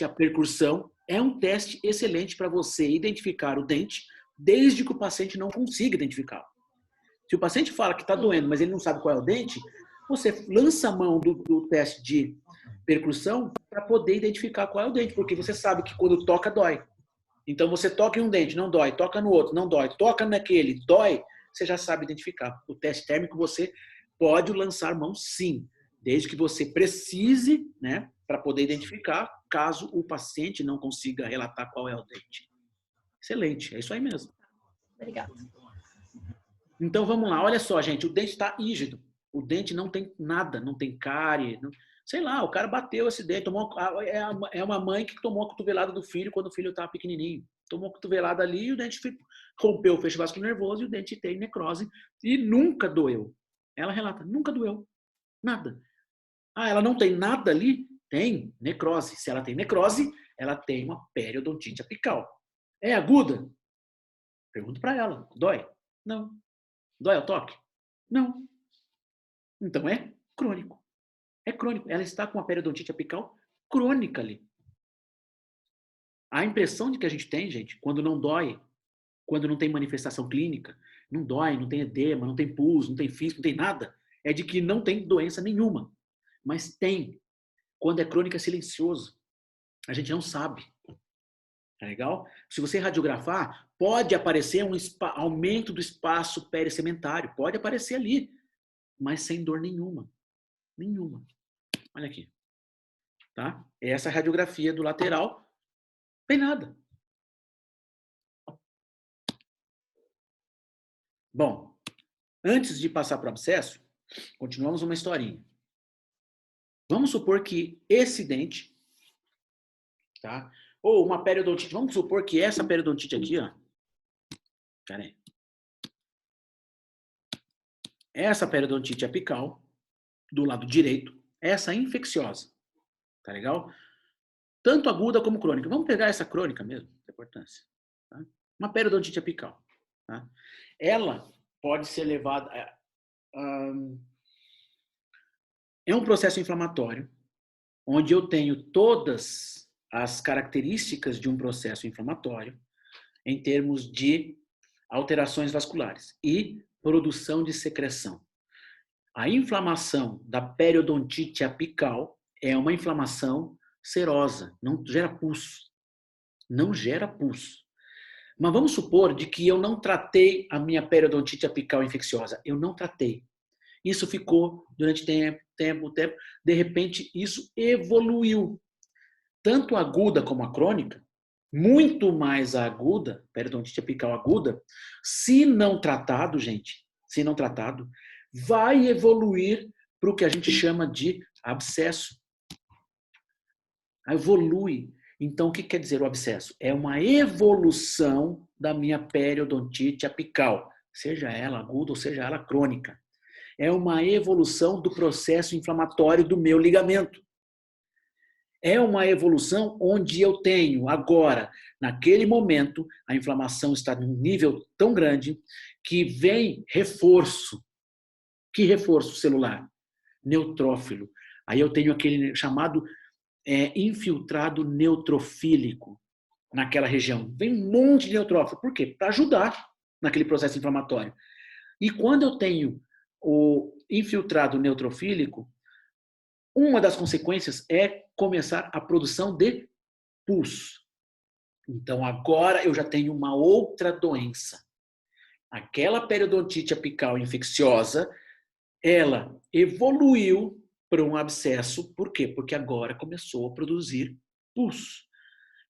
a percussão, é um teste excelente para você identificar o dente, desde que o paciente não consiga identificar. Se o paciente fala que está doendo, mas ele não sabe qual é o dente, você lança a mão do teste de percussão para poder identificar qual é o dente, porque você sabe que quando toca, dói. Então, você toca em um dente, não dói. Toca no outro, não dói. Toca naquele, dói. Você já sabe identificar. O teste térmico, você pode lançar mão, sim. Desde que você precise, né, para poder identificar, caso o paciente não consiga relatar qual é o dente. Excelente. É isso aí mesmo. Obrigada. Então vamos lá, olha só, gente, o dente está rígido. O dente não tem nada, não tem cárie, sei lá, o cara bateu esse dente, é uma mãe que tomou a cotovelada do filho quando o filho estava pequenininho. Tomou a cotovelada ali e o dente rompeu o feixe vascular nervoso e o dente tem necrose e nunca doeu. Ela relata, nunca doeu, nada. Ah, ela não tem nada ali? Tem necrose. Se ela tem necrose, ela tem uma periodontite apical. É aguda? Pergunto para ela, dói? Não. Dói ao toque? Não. Então é crônico. É crônico. Ela está com uma periodontite apical crônica ali. A impressão de que a gente tem, gente, quando não dói, quando não tem manifestação clínica, não dói, não tem edema, não tem pus, não tem físico, não tem nada, é de que não tem doença nenhuma. Mas tem. Quando é crônica, é silencioso. A gente não sabe. Tá legal? Se você radiografar, pode aparecer um aumento do espaço perissementário. Pode aparecer ali. Mas sem dor nenhuma. Nenhuma. Olha aqui. Tá? Essa radiografia do lateral, não tem nada. Bom, antes de passar para o abscesso, continuamos uma historinha. Vamos supor que esse dente, tá? Ou uma periodontite, vamos supor que essa periodontite aqui, ó. Pera aí. Essa periodontite apical, do lado direito, essa infecciosa. Tá legal? Tanto aguda como crônica. Vamos pegar essa crônica mesmo, da importância. Tá? Uma periodontite apical. Tá? Ela pode ser levada... É um processo inflamatório, onde eu tenho todas as características de um processo inflamatório em termos de alterações vasculares e produção de secreção. A inflamação da periodontite apical é uma inflamação serosa, não gera pus. Não gera pus. Mas vamos supor de que eu não tratei a minha periodontite apical infecciosa. Eu não tratei. Isso ficou durante tempo. De repente, isso evoluiu. Tanto a aguda como a crônica, muito mais a aguda, periodontite apical aguda, se não tratado, gente, se não tratado, vai evoluir para o que a gente chama de abscesso. Evolui. Então, o que quer dizer o abscesso? É uma evolução da minha periodontite apical, seja ela aguda ou seja ela crônica. É uma evolução do processo inflamatório do meu ligamento. É uma evolução onde eu tenho agora, naquele momento, a inflamação está num nível tão grande que vem reforço. Que reforço celular? Neutrófilo. Aí eu tenho aquele chamado infiltrado neutrofílico naquela região. Vem um monte de neutrófilo. Por quê? Para ajudar naquele processo inflamatório. E quando eu tenho o infiltrado neutrofílico, uma das consequências é começar a produção de pus. Então agora eu já tenho uma outra doença. Aquela periodontite apical infecciosa, ela evoluiu para um abscesso. Por quê? Porque agora começou a produzir pus.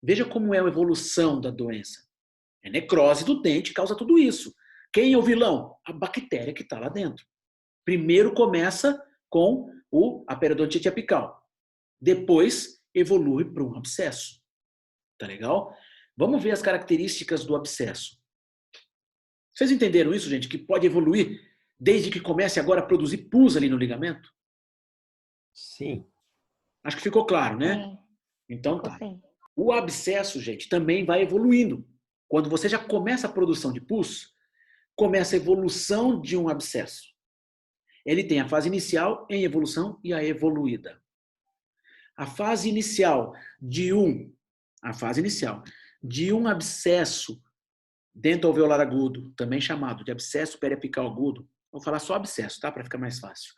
Veja como é a evolução da doença. A necrose do dente causa tudo isso. Quem é o vilão? A bactéria que está lá dentro. Primeiro começa com a periodontite apical. Depois evolui para um abscesso. Tá legal? Vamos ver as características do abscesso. Vocês entenderam isso, gente? Que pode evoluir desde que comece agora a produzir pus ali no ligamento? Sim. Acho que ficou claro, né? Sim. Então tá. Sim. O abscesso, gente, também vai evoluindo. Quando você já começa a produção de pus, começa a evolução de um abscesso. Ele tem a fase inicial em evolução e a evoluída. A fase inicial de um abscesso dentoalveolar agudo, também chamado de abscesso periapical agudo. Vou falar só abscesso, tá? Para ficar mais fácil.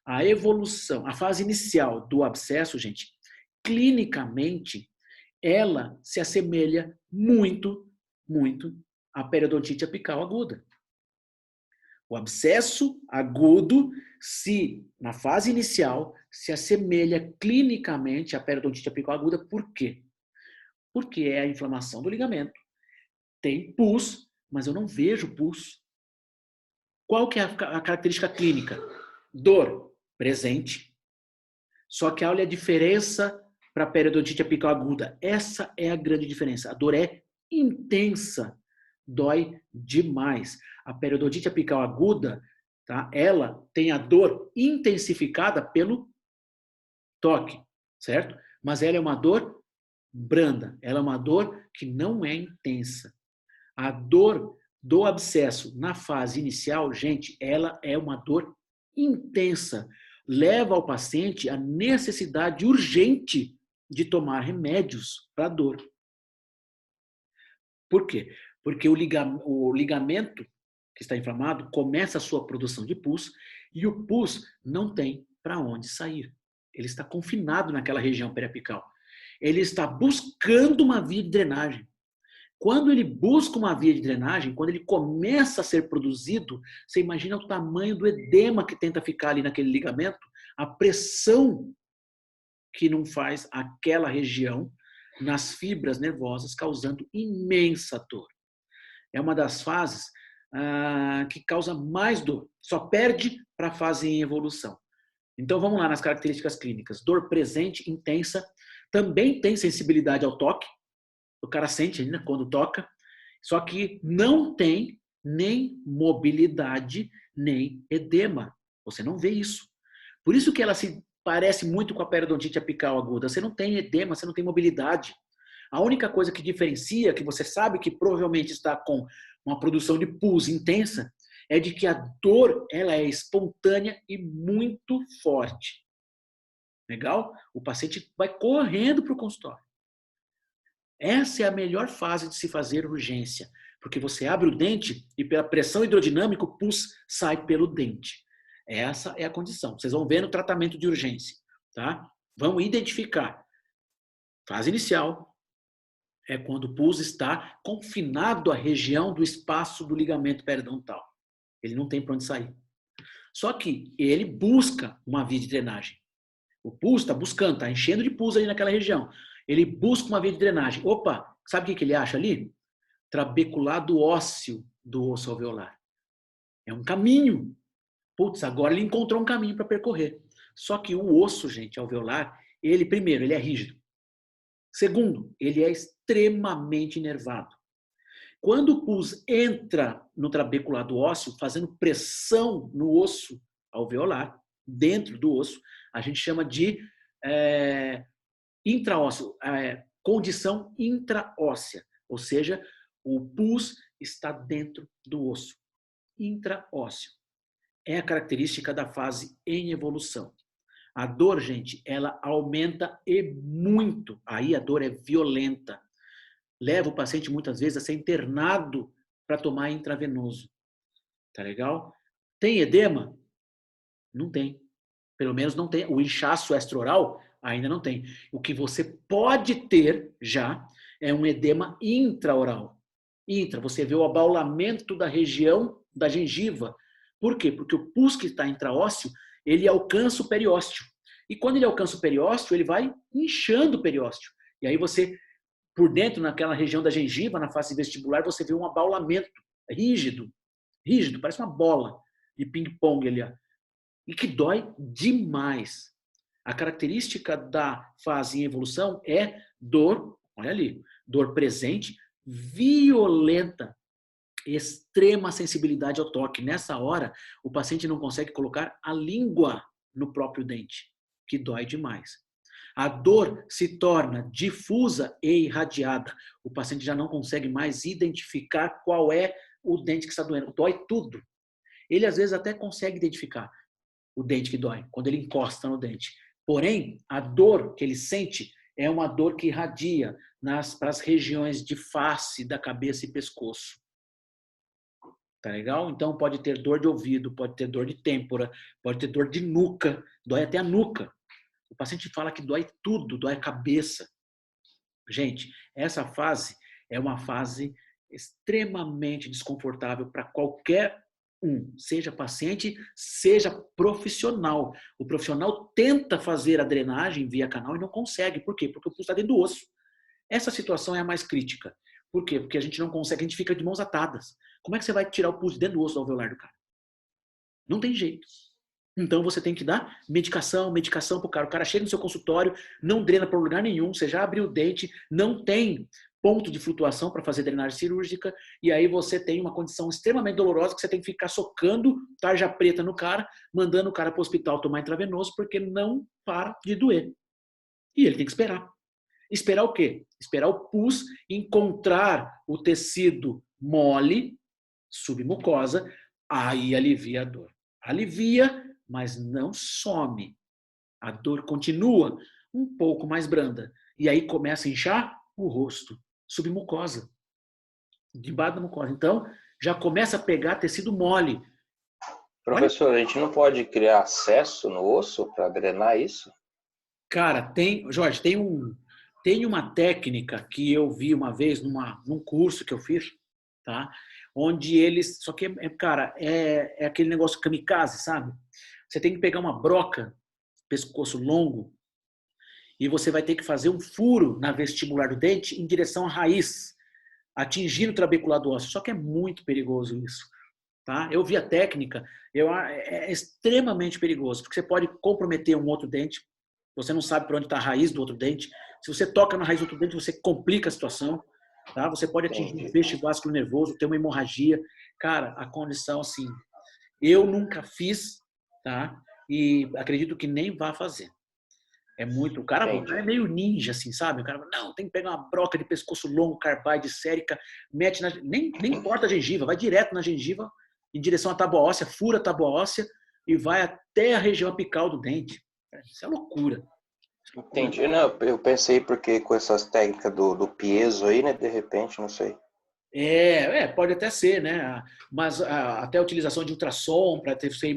A evolução, a fase inicial do abscesso, gente, clinicamente, ela se assemelha muito à periodontite apical aguda. O abscesso agudo, na fase inicial, se assemelha clinicamente à periodontite apical aguda. Por quê? Porque é a inflamação do ligamento. Tem pus, mas eu não vejo pus. Qual que é a característica clínica? Dor presente, só que olha a diferença para a periodonte apical aguda. Essa é a grande diferença. A dor é intensa, dói demais. A periodonte apical aguda, tá? Ela tem a dor intensificada pelo toque, certo? Mas ela é uma dor branda, ela é uma dor que não é intensa. A dor do abscesso na fase inicial, gente, ela é uma dor intensa. Leva ao paciente a necessidade urgente de tomar remédios para a dor. Por quê? Porque o ligamento que está inflamado começa a sua produção de pus e o pus não tem para onde sair. Ele está confinado naquela região periapical. Ele está buscando uma via de drenagem. Quando ele busca uma via de drenagem, quando ele começa a ser produzido, você imagina o tamanho do edema que tenta ficar ali naquele ligamento, a pressão que não faz aquela região nas fibras nervosas, causando imensa dor. É uma das fases que causa mais dor. Só perde para a fase em evolução. Então vamos lá nas características clínicas. Dor presente, intensa. Também tem sensibilidade ao toque. O cara sente ainda quando toca. Só que não tem nem mobilidade, nem edema. Você não vê isso. Por isso que ela se parece muito com a periodontite apical aguda. Você não tem edema, você não tem mobilidade. A única coisa que diferencia, que você sabe que provavelmente está com uma produção de pus intensa, é de que a dor ela é espontânea e muito forte. Legal? O paciente vai correndo para o consultório. Essa é a melhor fase de se fazer urgência, porque você abre o dente e pela pressão hidrodinâmica o pus sai pelo dente. Essa é a condição. Vocês vão ver no tratamento de urgência, tá? Vão identificar. Fase inicial é quando o pus está confinado à região do espaço do ligamento periodontal. Ele não tem para onde sair. Só que ele busca uma via de drenagem. O pus está buscando, está enchendo de pus ali naquela região. Ele busca uma via de drenagem. Opa, sabe o que ele acha ali? Trabeculado ósseo do osso alveolar. É um caminho. Putz, agora ele encontrou um caminho para percorrer. Só que o osso, gente, alveolar, ele, primeiro, ele é rígido. Segundo, ele é extremamente inervado. Quando o pus entra no trabeculado ósseo, fazendo pressão no osso alveolar, dentro do osso, a gente chama de intraósseo, condição intraóssea. Ou seja, o pus está dentro do osso. Intraósseo. É a característica da fase em evolução. A dor, gente, ela aumenta e muito. Aí a dor é violenta. Leva o paciente muitas vezes a ser internado para tomar intravenoso. Tá legal? Tem edema? Não tem. Pelo menos não tem. O inchaço extraoral ainda não tem. O que você pode ter já é um edema intraoral. Você vê o abaulamento da região da gengiva. Por quê? Porque o pus que está intraósseo, ele alcança o periósteo. E quando ele alcança o periósteo, ele vai inchando o periósteo. E aí você, por dentro, naquela região da gengiva, na face vestibular, você vê um abaulamento rígido. Rígido, parece uma bola de ping-pong ali. Ó. E que dói demais. A característica da fase em evolução é dor, olha ali, dor presente, violenta, extrema sensibilidade ao toque. Nessa hora, o paciente não consegue colocar a língua no próprio dente, que dói demais. A dor se torna difusa e irradiada. O paciente já não consegue mais identificar qual é o dente que está doendo. Dói tudo. Ele, às vezes, até consegue identificar o dente que dói, quando ele encosta no dente. Porém, a dor que ele sente é uma dor que irradia para as regiões de face da cabeça e pescoço. Tá legal? Então pode ter dor de ouvido, pode ter dor de têmpora, pode ter dor de nuca, dói até a nuca. O paciente fala que dói tudo, dói a cabeça. Gente, essa fase é uma fase extremamente desconfortável para qualquer um, seja paciente, seja profissional. O profissional tenta fazer a drenagem via canal e não consegue. Por quê? Porque o pus está dentro do osso. Essa situação é a mais crítica. Por quê? Porque a gente não consegue, a gente fica de mãos atadas. Como é que você vai tirar o pus dentro do osso alveolar do cara? Não tem jeito. Então você tem que dar medicação pro cara. O cara chega no seu consultório, não drena para lugar nenhum, você já abriu o dente, não tem ponto de flutuação para fazer drenagem cirúrgica, e aí você tem uma condição extremamente dolorosa que você tem que ficar socando tarja preta no cara, mandando o cara para o hospital tomar intravenoso, porque não para de doer. E ele tem que esperar. Esperar o quê? Esperar o pus encontrar o tecido mole, submucosa, aí alivia a dor. Alivia, mas não some. A dor continua um pouco mais branda. E aí começa a inchar o rosto, submucosa, debaixo da mucosa. Então, já começa a pegar tecido mole. Professor, a gente não pode criar acesso no osso para drenar isso? Cara, Jorge, tem uma técnica que eu vi uma vez num curso que eu fiz, tá? Onde eles, só que, cara, é aquele negócio kamikaze, sabe? Você tem que pegar uma broca, pescoço longo, e você vai ter que fazer um furo na vestibular do dente em direção à raiz, atingindo o trabeculado ósseo. Só que é muito perigoso isso, tá? Eu vi a técnica, é extremamente perigoso, porque você pode comprometer um outro dente, você não sabe para onde está a raiz do outro dente. Se você toca na raiz do outro dente, você complica a situação, tá? Você pode atingir um feixe vascular nervoso, ter uma hemorragia. Cara, a condição, assim, eu nunca fiz, tá? E acredito que nem vá fazer. É muito. O cara é meio ninja, assim, sabe? O cara não, tem que pegar uma broca de pescoço longo, carbaide, sérica, mete nem corta a gengiva, vai direto na gengiva, em direção à tábua óssea, fura a tábua óssea e vai até a região apical do dente. Isso é loucura. Entendi. Não, eu pensei porque com essas técnicas do piezo aí, né? De repente, não sei. Pode até ser, né? Mas até a utilização de ultrassom para ser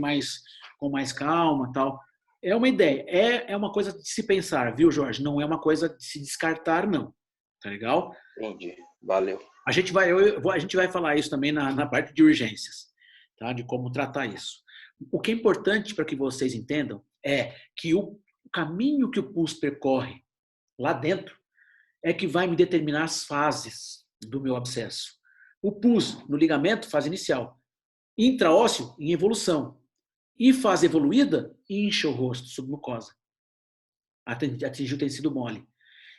com mais calma e tal. É uma ideia. É uma coisa de se pensar, viu, Jorge? Não é uma coisa de se descartar, não. Tá legal? Entendi. Valeu. A gente vai falar isso também na parte de urgências, tá? De como tratar isso. O que é importante para que vocês entendam é que o caminho que o pus percorre lá dentro é que vai me determinar as fases do meu abscesso. O pus no ligamento, fase inicial. Intraósseo, em evolução. E fase evoluída, incha o rosto, submucosa. Atingiu o tecido mole.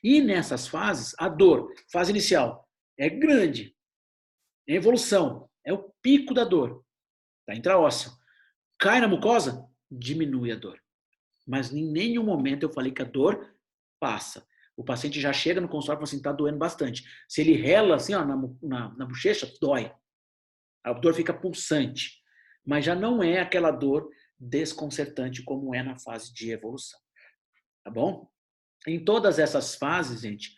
E nessas fases, a dor, fase inicial, é grande. Em evolução, é o pico da dor. Tá intraósseo. Cai na mucosa, diminui a dor. Mas em nenhum momento eu falei que a dor passa. O paciente já chega no consultório e fala assim, tá doendo bastante. Se ele rela assim, ó, na bochecha, dói. A dor fica pulsante. Mas já não é aquela dor desconcertante como é na fase de evolução. Tá bom? Em todas essas fases, gente,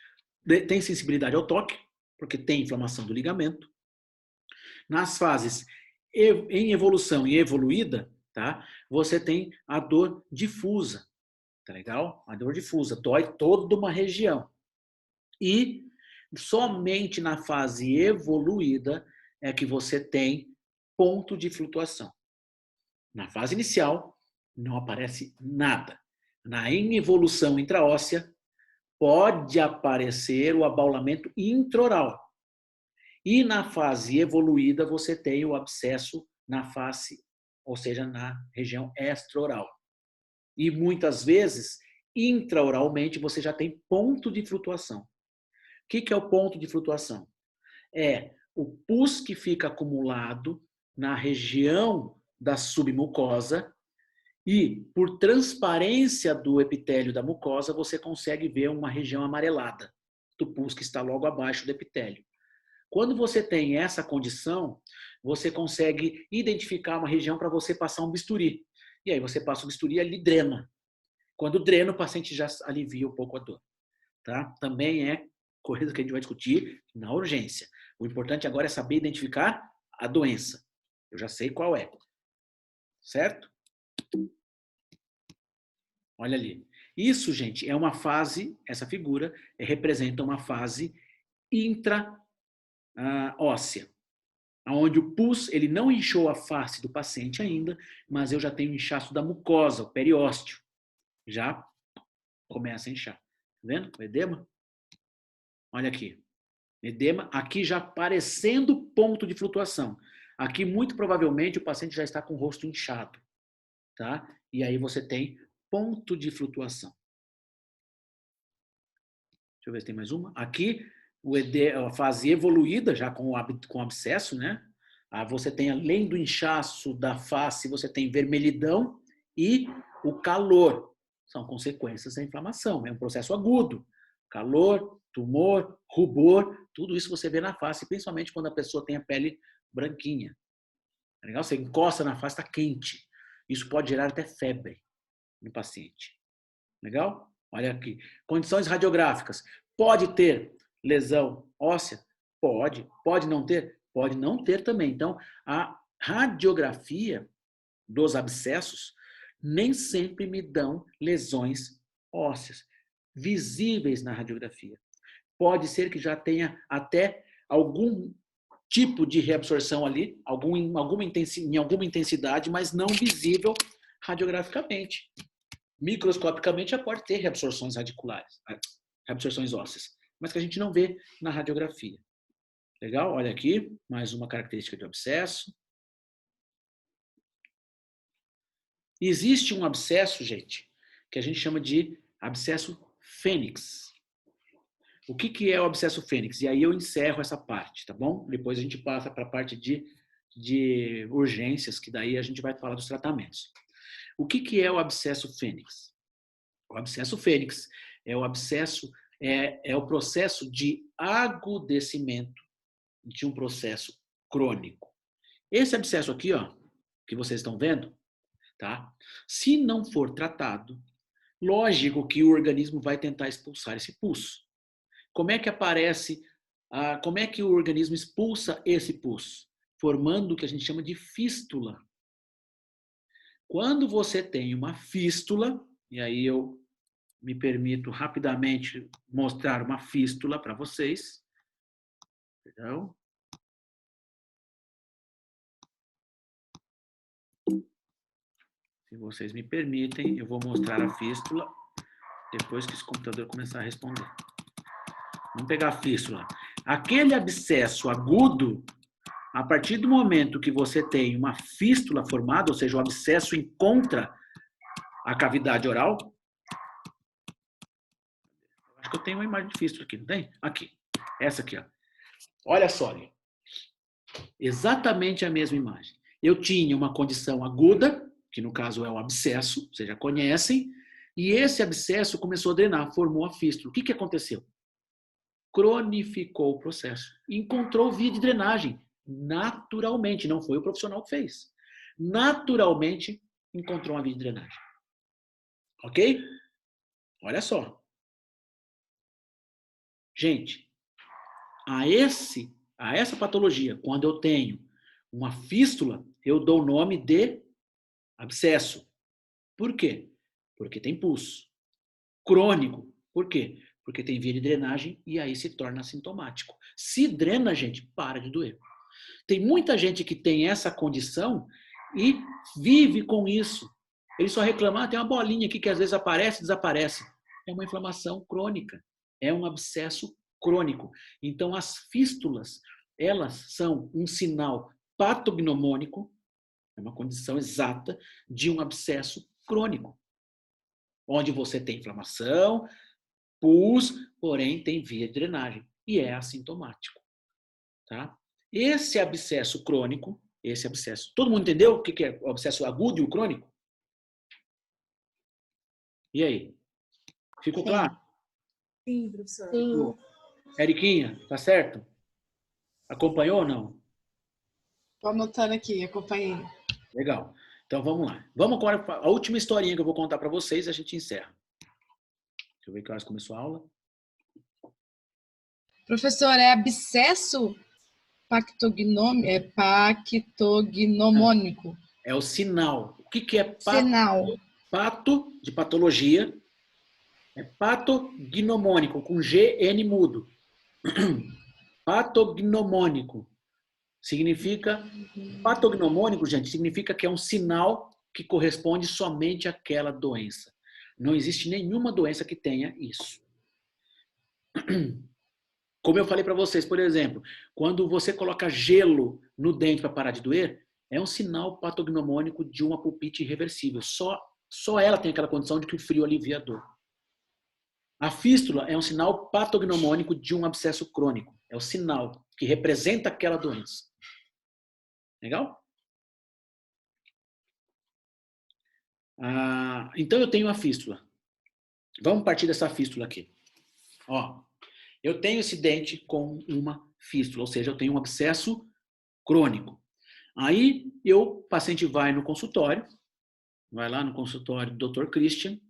tem sensibilidade ao toque, porque tem inflamação do ligamento. Nas fases em evolução e evoluída, tá? Você tem a dor difusa, tá legal? A dor difusa dói toda uma região. E somente na fase evoluída é que você tem ponto de flutuação. Na fase inicial, não aparece nada. Na evolução intraóssea, pode aparecer o abaulamento intraoral. E na fase evoluída, você tem o abscesso na face, ou seja, na região extraoral. E muitas vezes, intraoralmente, você já tem ponto de flutuação. O que é o ponto de flutuação? É o pus que fica acumulado na região da submucosa e, por transparência do epitélio da mucosa, você consegue ver uma região amarelada do pus que está logo abaixo do epitélio. Quando você tem essa condição, você consegue identificar uma região para você passar um bisturi. E aí você passa o bisturi e ele drena. Quando drena, o paciente já alivia um pouco a dor. Tá? Também é coisa que a gente vai discutir na urgência. O importante agora é saber identificar a doença. Eu já sei qual é. Certo? Olha ali. Isso, gente, é uma fase, essa figura representa uma fase intraóssea, onde o pus ele não inchou a face do paciente ainda, mas eu já tenho inchaço da mucosa, o periósteo. Já começa a inchar. Tá vendo? O edema? Olha aqui. Edema, aqui já aparecendo ponto de flutuação. Aqui, muito provavelmente, o paciente já está com o rosto inchado, tá? E aí você tem ponto de flutuação. Deixa eu ver se tem mais uma. Aqui, a fase evoluída, já com o abscesso, né? Você tem, além do inchaço da face, você tem vermelhidão e o calor. São consequências da inflamação. É um processo agudo. Calor, tumor, rubor, tudo isso você vê na face, principalmente quando a pessoa tem a pele branquinha. É legal? Você encosta na face, está quente. Isso pode gerar até febre no paciente. Legal? Olha aqui. Condições radiográficas. Pode ter lesão óssea? Pode. Pode não ter? Pode não ter também. Então, a radiografia dos abscessos nem sempre me dão lesões ósseas visíveis na radiografia. Pode ser que já tenha até algum tipo de reabsorção ali, em alguma intensidade, mas não visível radiograficamente. Microscopicamente já pode ter reabsorções radiculares, reabsorções ósseas, mas que a gente não vê na radiografia. Legal? Olha aqui, mais uma característica de abscesso. Existe um abscesso, gente, que a gente chama de abscesso fênix. O que é o abscesso fênix? E aí eu encerro essa parte, tá bom? Depois a gente passa para a parte de urgências, que daí a gente vai falar dos tratamentos. O que é o abscesso fênix? O abscesso fênix é o abscesso, é o processo de agudecimento de um processo crônico. Esse abscesso aqui, ó, que vocês estão vendo, tá? Se não for tratado, lógico que o organismo vai tentar expulsar esse pus. Como é que aparece, como é que o organismo expulsa esse pus? Formando o que a gente chama de fístula. Quando você tem uma fístula, e aí eu me permito rapidamente mostrar uma fístula para vocês. Perdão. Se vocês me permitem, eu vou mostrar a fístula depois que esse computador começar a responder. Vamos pegar a fístula. Aquele abscesso agudo, a partir do momento que você tem uma fístula formada, ou seja, o abscesso encontra a cavidade oral. Acho que eu tenho uma imagem de fístula aqui, não tem? Aqui. Essa aqui, ó. Olha só. Exatamente a mesma imagem. Eu tinha uma condição aguda, que no caso é o abscesso, vocês já conhecem, e esse abscesso começou a drenar, formou a fístula. O que aconteceu? Cronificou o processo. Encontrou via de drenagem. Naturalmente, não foi o profissional que fez. Naturalmente, encontrou uma via de drenagem. Ok? Olha só. Gente, a essa patologia, quando eu tenho uma fístula, eu dou o nome de abscesso. Por quê? Porque tem pus. Crônico. Por quê? Porque tem via de drenagem e aí se torna sintomático. Se drena, gente, para de doer. Tem muita gente que tem essa condição e vive com isso. Ele só reclama, tem uma bolinha aqui que às vezes aparece e desaparece. É uma inflamação crônica. É um abscesso crônico. Então, as fístulas, elas são um sinal patognomônico, é uma condição exata de um abscesso crônico, onde você tem inflamação, pus, porém tem via de drenagem e é assintomático, tá? Esse abscesso crônico, todo mundo entendeu o que é o abscesso agudo e o crônico? E aí? Ficou claro? Sim, professor. Sim. Eriquinha, tá certo? Acompanhou ou não? Estou anotando aqui, acompanhei. Legal. Então vamos lá. Vamos agora para a última historinha que eu vou contar para vocês e a gente encerra. Deixa eu ver que horas começou a aula. Professor, é abscesso pactognomônico? É o sinal. O que é Sinal. Pato, de patologia, é patognomônico, com GN mudo. Patognomônico. Patognomônico, gente, significa que é um sinal que corresponde somente àquela doença. Não existe nenhuma doença que tenha isso. Como eu falei para vocês, por exemplo, quando você coloca gelo no dente para parar de doer, é um sinal patognomônico de uma pulpite irreversível. Só ela tem aquela condição de que o frio alivia a dor. A fístula é um sinal patognomônico de um abscesso crônico. É o sinal que representa aquela doença. Legal? Então eu tenho a fístula. Vamos partir dessa fístula aqui. Ó, eu tenho esse dente com uma fístula, ou seja, eu tenho um abscesso crônico. Aí o paciente vai no consultório, vai lá no consultório do Dr. Christian,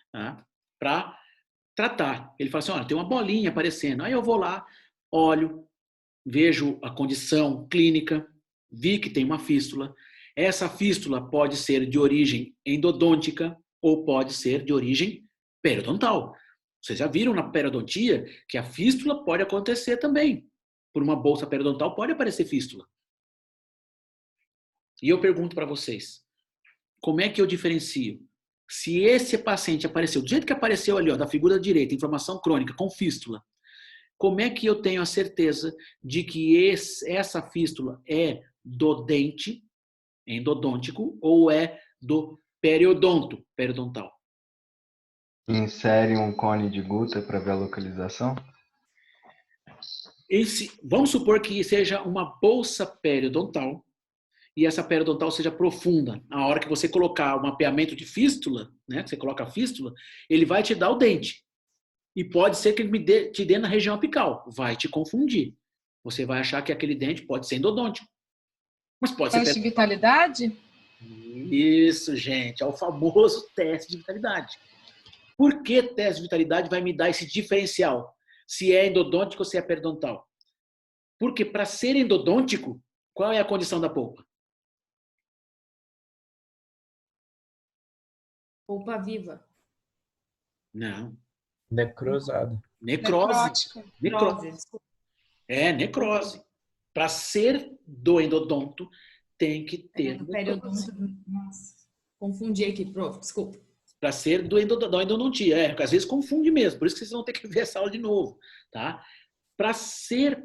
tá, para tratar. Ele fala assim, olha, tem uma bolinha aparecendo. Aí eu vou lá, olho, vejo a condição clínica, vi que tem uma fístula. Essa fístula pode ser de origem endodôntica ou pode ser de origem periodontal. Vocês já viram na periodontia que a fístula pode acontecer também. Por uma bolsa periodontal pode aparecer fístula. E eu pergunto para vocês, como é que eu diferencio? Se esse paciente apareceu, do jeito que apareceu ali, ó, da figura da direita, inflamação crônica com fístula, como é que eu tenho a certeza de que essa fístula é do dente endodôntico ou é do periodontal? Insere um cone de Guta para ver a localização? Vamos supor que seja uma bolsa periodontal e essa periodontal seja profunda. Na hora que você colocar o mapeamento de fístula, né, que você coloca a fístula, ele vai te dar o dente. E pode ser que ele te dê na região apical. Vai te confundir. Você vai achar que aquele dente pode ser endodôntico. Mas pode ser... Teste de vitalidade? Isso, gente. É o famoso teste de vitalidade. Por que teste de vitalidade vai me dar esse diferencial? Se é endodôntico ou se é periodontal? Porque para ser endodôntico, qual é a condição da polpa? Polpa viva. Não. Necrosada. Necrose. É, necrose. Para ser do endodonto, tem que ter necrose. Nossa, confundi aqui, prof, desculpa. Para ser da endodontia. Porque às vezes confunde mesmo. Por isso que vocês vão ter que ver essa aula de novo. Tá? Para ser...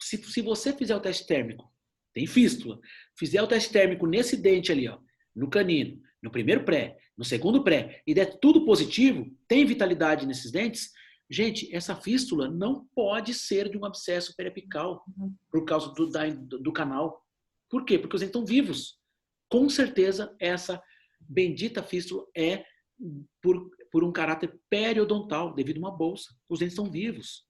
Se você fizer o teste térmico, tem fístula, fizer o teste térmico nesse dente ali, ó, no canino, no primeiro pré, no segundo pré, e der tudo positivo, tem vitalidade nesses dentes, gente, essa fístula não pode ser de um abscesso periapical por causa do canal. Por quê? Porque os dentes estão vivos. Com certeza, essa bendita fístula é por um caráter periodontal, devido a uma bolsa. Os dentes estão vivos.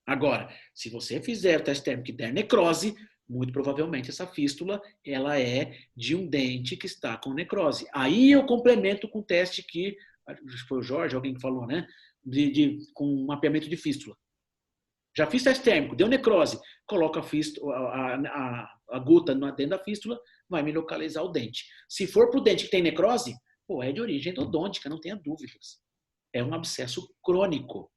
Agora, se você fizer o teste térmico e der necrose, muito provavelmente essa fístula ela é de um dente que está com necrose. Aí eu complemento com o teste que, acho que foi o Jorge, alguém que falou, né? Com mapeamento de fístula. Já fiz teste térmico, deu necrose, coloca a guta dentro da fístula, vai me localizar o dente. Se for para o dente que tem necrose, é de origem endodôntica, não tenha dúvidas. É um abscesso crônico.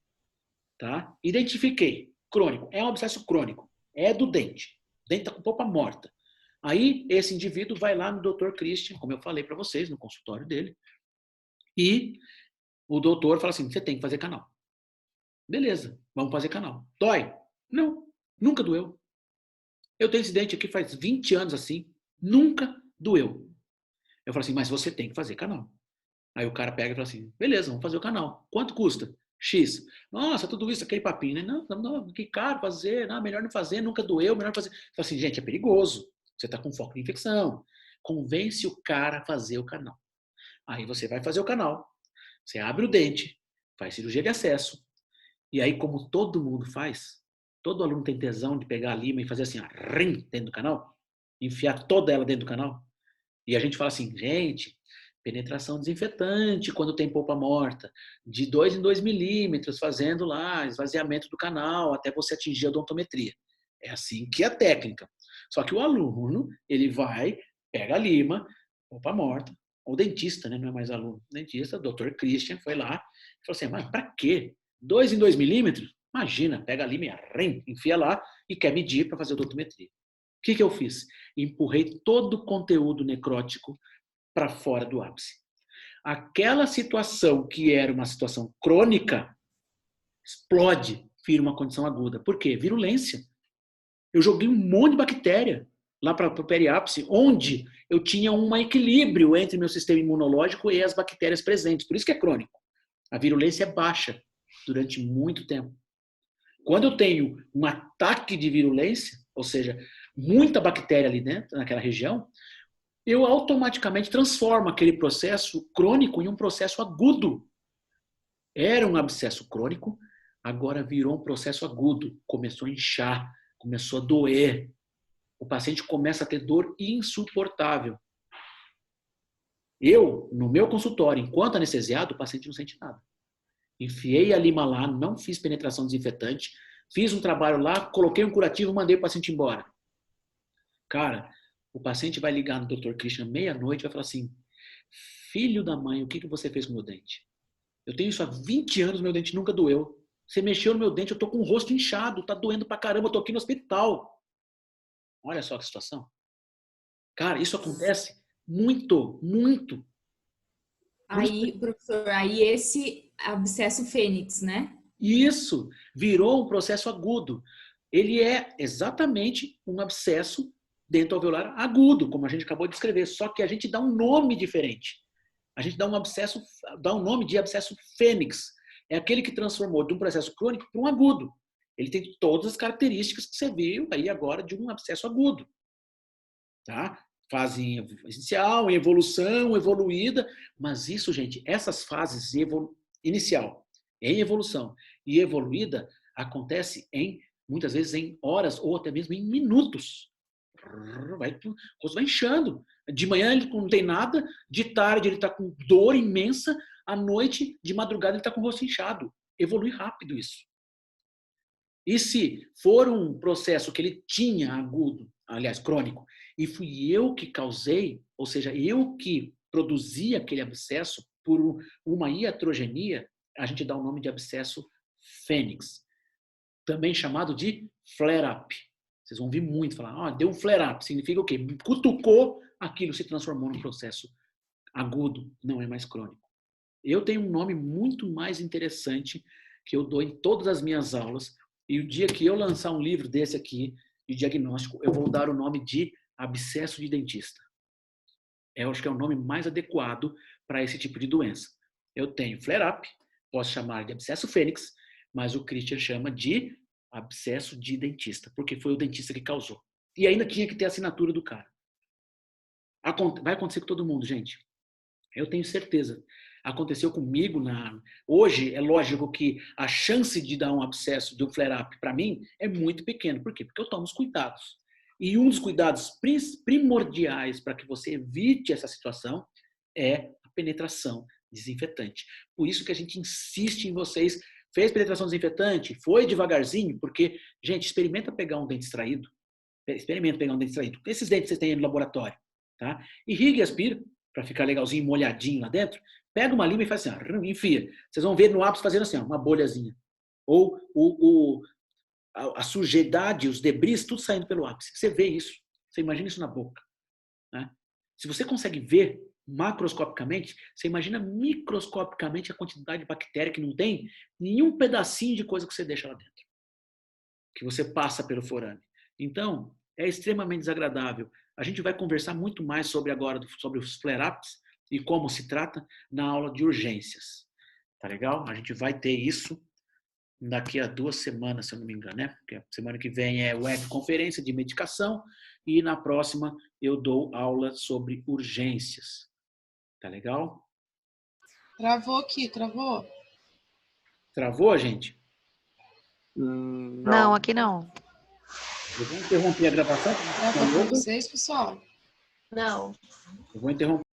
Tá? Identifiquei. Crônico. É um abscesso crônico. É do dente. O dente está com polpa morta. Aí, esse indivíduo vai lá no Dr. Christian, como eu falei para vocês, no consultório dele, e o doutor fala assim, você tem que fazer canal. Beleza, vamos fazer canal. Dói? Não, nunca doeu. Eu tenho esse dente aqui faz 20 anos assim, nunca doeu. Eu falo assim, mas você tem que fazer canal. Aí o cara pega e fala assim, beleza, vamos fazer o canal. Quanto custa? X. Nossa, tudo isso, aquele papinho, né? Não, que caro fazer, não, melhor não fazer, nunca doeu, melhor não fazer. Fala assim, gente, é perigoso. Você está com foco de infecção. Convence o cara a fazer o canal. Aí você vai fazer o canal. Você abre o dente, faz cirurgia de acesso. E aí, como todo mundo faz, todo aluno tem tesão de pegar a lima e fazer assim, dentro do canal, enfiar toda ela dentro do canal. E a gente fala assim, gente, penetração desinfetante quando tem polpa morta, de 2 em 2 milímetros, fazendo lá esvaziamento do canal até você atingir a odontometria. É assim que é a técnica. Só que o aluno, ele vai, pega a lima, polpa morta, ou dentista, né? Não é mais aluno, dentista, Dr. Christian, foi lá e falou assim, mas pra quê? 2 em 2 milímetros? Imagina, pega a lima e enfia lá e quer medir para fazer a odontometria. O que eu fiz? Empurrei todo o conteúdo necrótico para fora do ápice. Aquela situação que era uma situação crônica, explode, vira uma condição aguda. Por quê? Virulência. Eu joguei um monte de bactéria lá para o periápice, onde eu tinha um equilíbrio entre meu sistema imunológico e as bactérias presentes. Por isso que é crônico. A virulência é baixa durante muito tempo. Quando eu tenho um ataque de virulência, ou seja, muita bactéria ali dentro, naquela região, eu automaticamente transformo aquele processo crônico em um processo agudo. Era um abscesso crônico, agora virou um processo agudo. Começou a inchar, começou a doer. O paciente começa a ter dor insuportável. Eu, no meu consultório, enquanto anestesiado, o paciente não sente nada. Enfiei a lima lá, não fiz penetração desinfetante, fiz um trabalho lá, coloquei um curativo, mandei o paciente embora. Cara, o paciente vai ligar no Dr. Christian meia-noite e vai falar assim: filho da mãe, o que você fez com o meu dente? Eu tenho isso há 20 anos, meu dente nunca doeu. Você mexeu no meu dente, eu tô com o rosto inchado, tá doendo pra caramba, eu tô aqui no hospital. Olha só que situação. Cara, isso acontece muito, muito. Aí, professor, aí esse abscesso fênix, né? Isso, virou um processo agudo. Ele é exatamente um abscesso dentoalveolar agudo, como a gente acabou de descrever, só que a gente dá um nome diferente. A gente dá um nome de abscesso fênix. É aquele que transformou de um processo crônico para um agudo. Ele tem todas as características que você viu aí agora de um abscesso agudo. Tá? Fase inicial, evolução, evoluída, mas isso, gente, essas fases inicial, em evolução e evoluída, acontece muitas vezes em horas ou até mesmo em minutos. O rosto vai inchando. De manhã ele não tem nada, de tarde ele está com dor imensa, à noite, de madrugada ele está com o rosto inchado. Evolui rápido isso. E se for um processo que ele tinha agudo, aliás, crônico, e fui eu que causei, ou seja, eu que produzi aquele abscesso por uma iatrogenia, a gente dá o nome de abscesso fênix, também chamado de flare-up. Vocês vão ouvir muito falar, deu um flare-up, significa o quê? Cutucou, aquilo se transformou num processo agudo, não é mais crônico. Eu tenho um nome muito mais interessante que eu dou em todas as minhas aulas, e o dia que eu lançar um livro desse aqui, de diagnóstico, eu vou dar o nome de abscesso de dentista. Eu acho que é o nome mais adequado para esse tipo de doença. Eu tenho flare-up, posso chamar de abscesso fênix, mas o Christian chama de abscesso de dentista, porque foi o dentista que causou. E ainda tinha que ter a assinatura do cara. Vai acontecer com todo mundo, gente. Eu tenho certeza. Aconteceu comigo. Hoje, é lógico que a chance de dar um abscesso, de um flare-up, para mim, é muito pequena. Por quê? Porque eu tomo os cuidados. E um dos cuidados primordiais para que você evite essa situação é a penetração desinfetante. Por isso que a gente insiste em vocês. Fez penetração desinfetante? Foi devagarzinho? Porque, gente, experimenta pegar um dente extraído. Experimenta pegar um dente extraído. Esses dentes que você tem aí no laboratório. Tá? Irriga e aspira, para ficar legalzinho, molhadinho lá dentro. Pega uma lima e faz assim, enfia. Vocês vão ver no ápice fazendo assim, uma bolhazinha. Ou a sujidade, os debris, tudo saindo pelo ápice. Você vê isso. Você imagina isso na boca. Né? Se você consegue ver macroscopicamente, você imagina microscopicamente a quantidade de bactéria que não tem nenhum pedacinho de coisa que você deixa lá dentro. Que você passa pelo forame. Então, é extremamente desagradável. A gente vai conversar muito mais sobre os flare-ups e como se trata na aula de urgências. Tá legal? A gente vai ter isso daqui a 2 semanas, se eu não me engano, né? Porque a semana que vem é webconferência de medicação e na próxima eu dou aula sobre urgências. Tá legal? Travou aqui, travou? Travou, gente? Não, aqui não. Eu vou interromper a gravação. Travou para vocês, pessoal? Não. Eu vou interromper.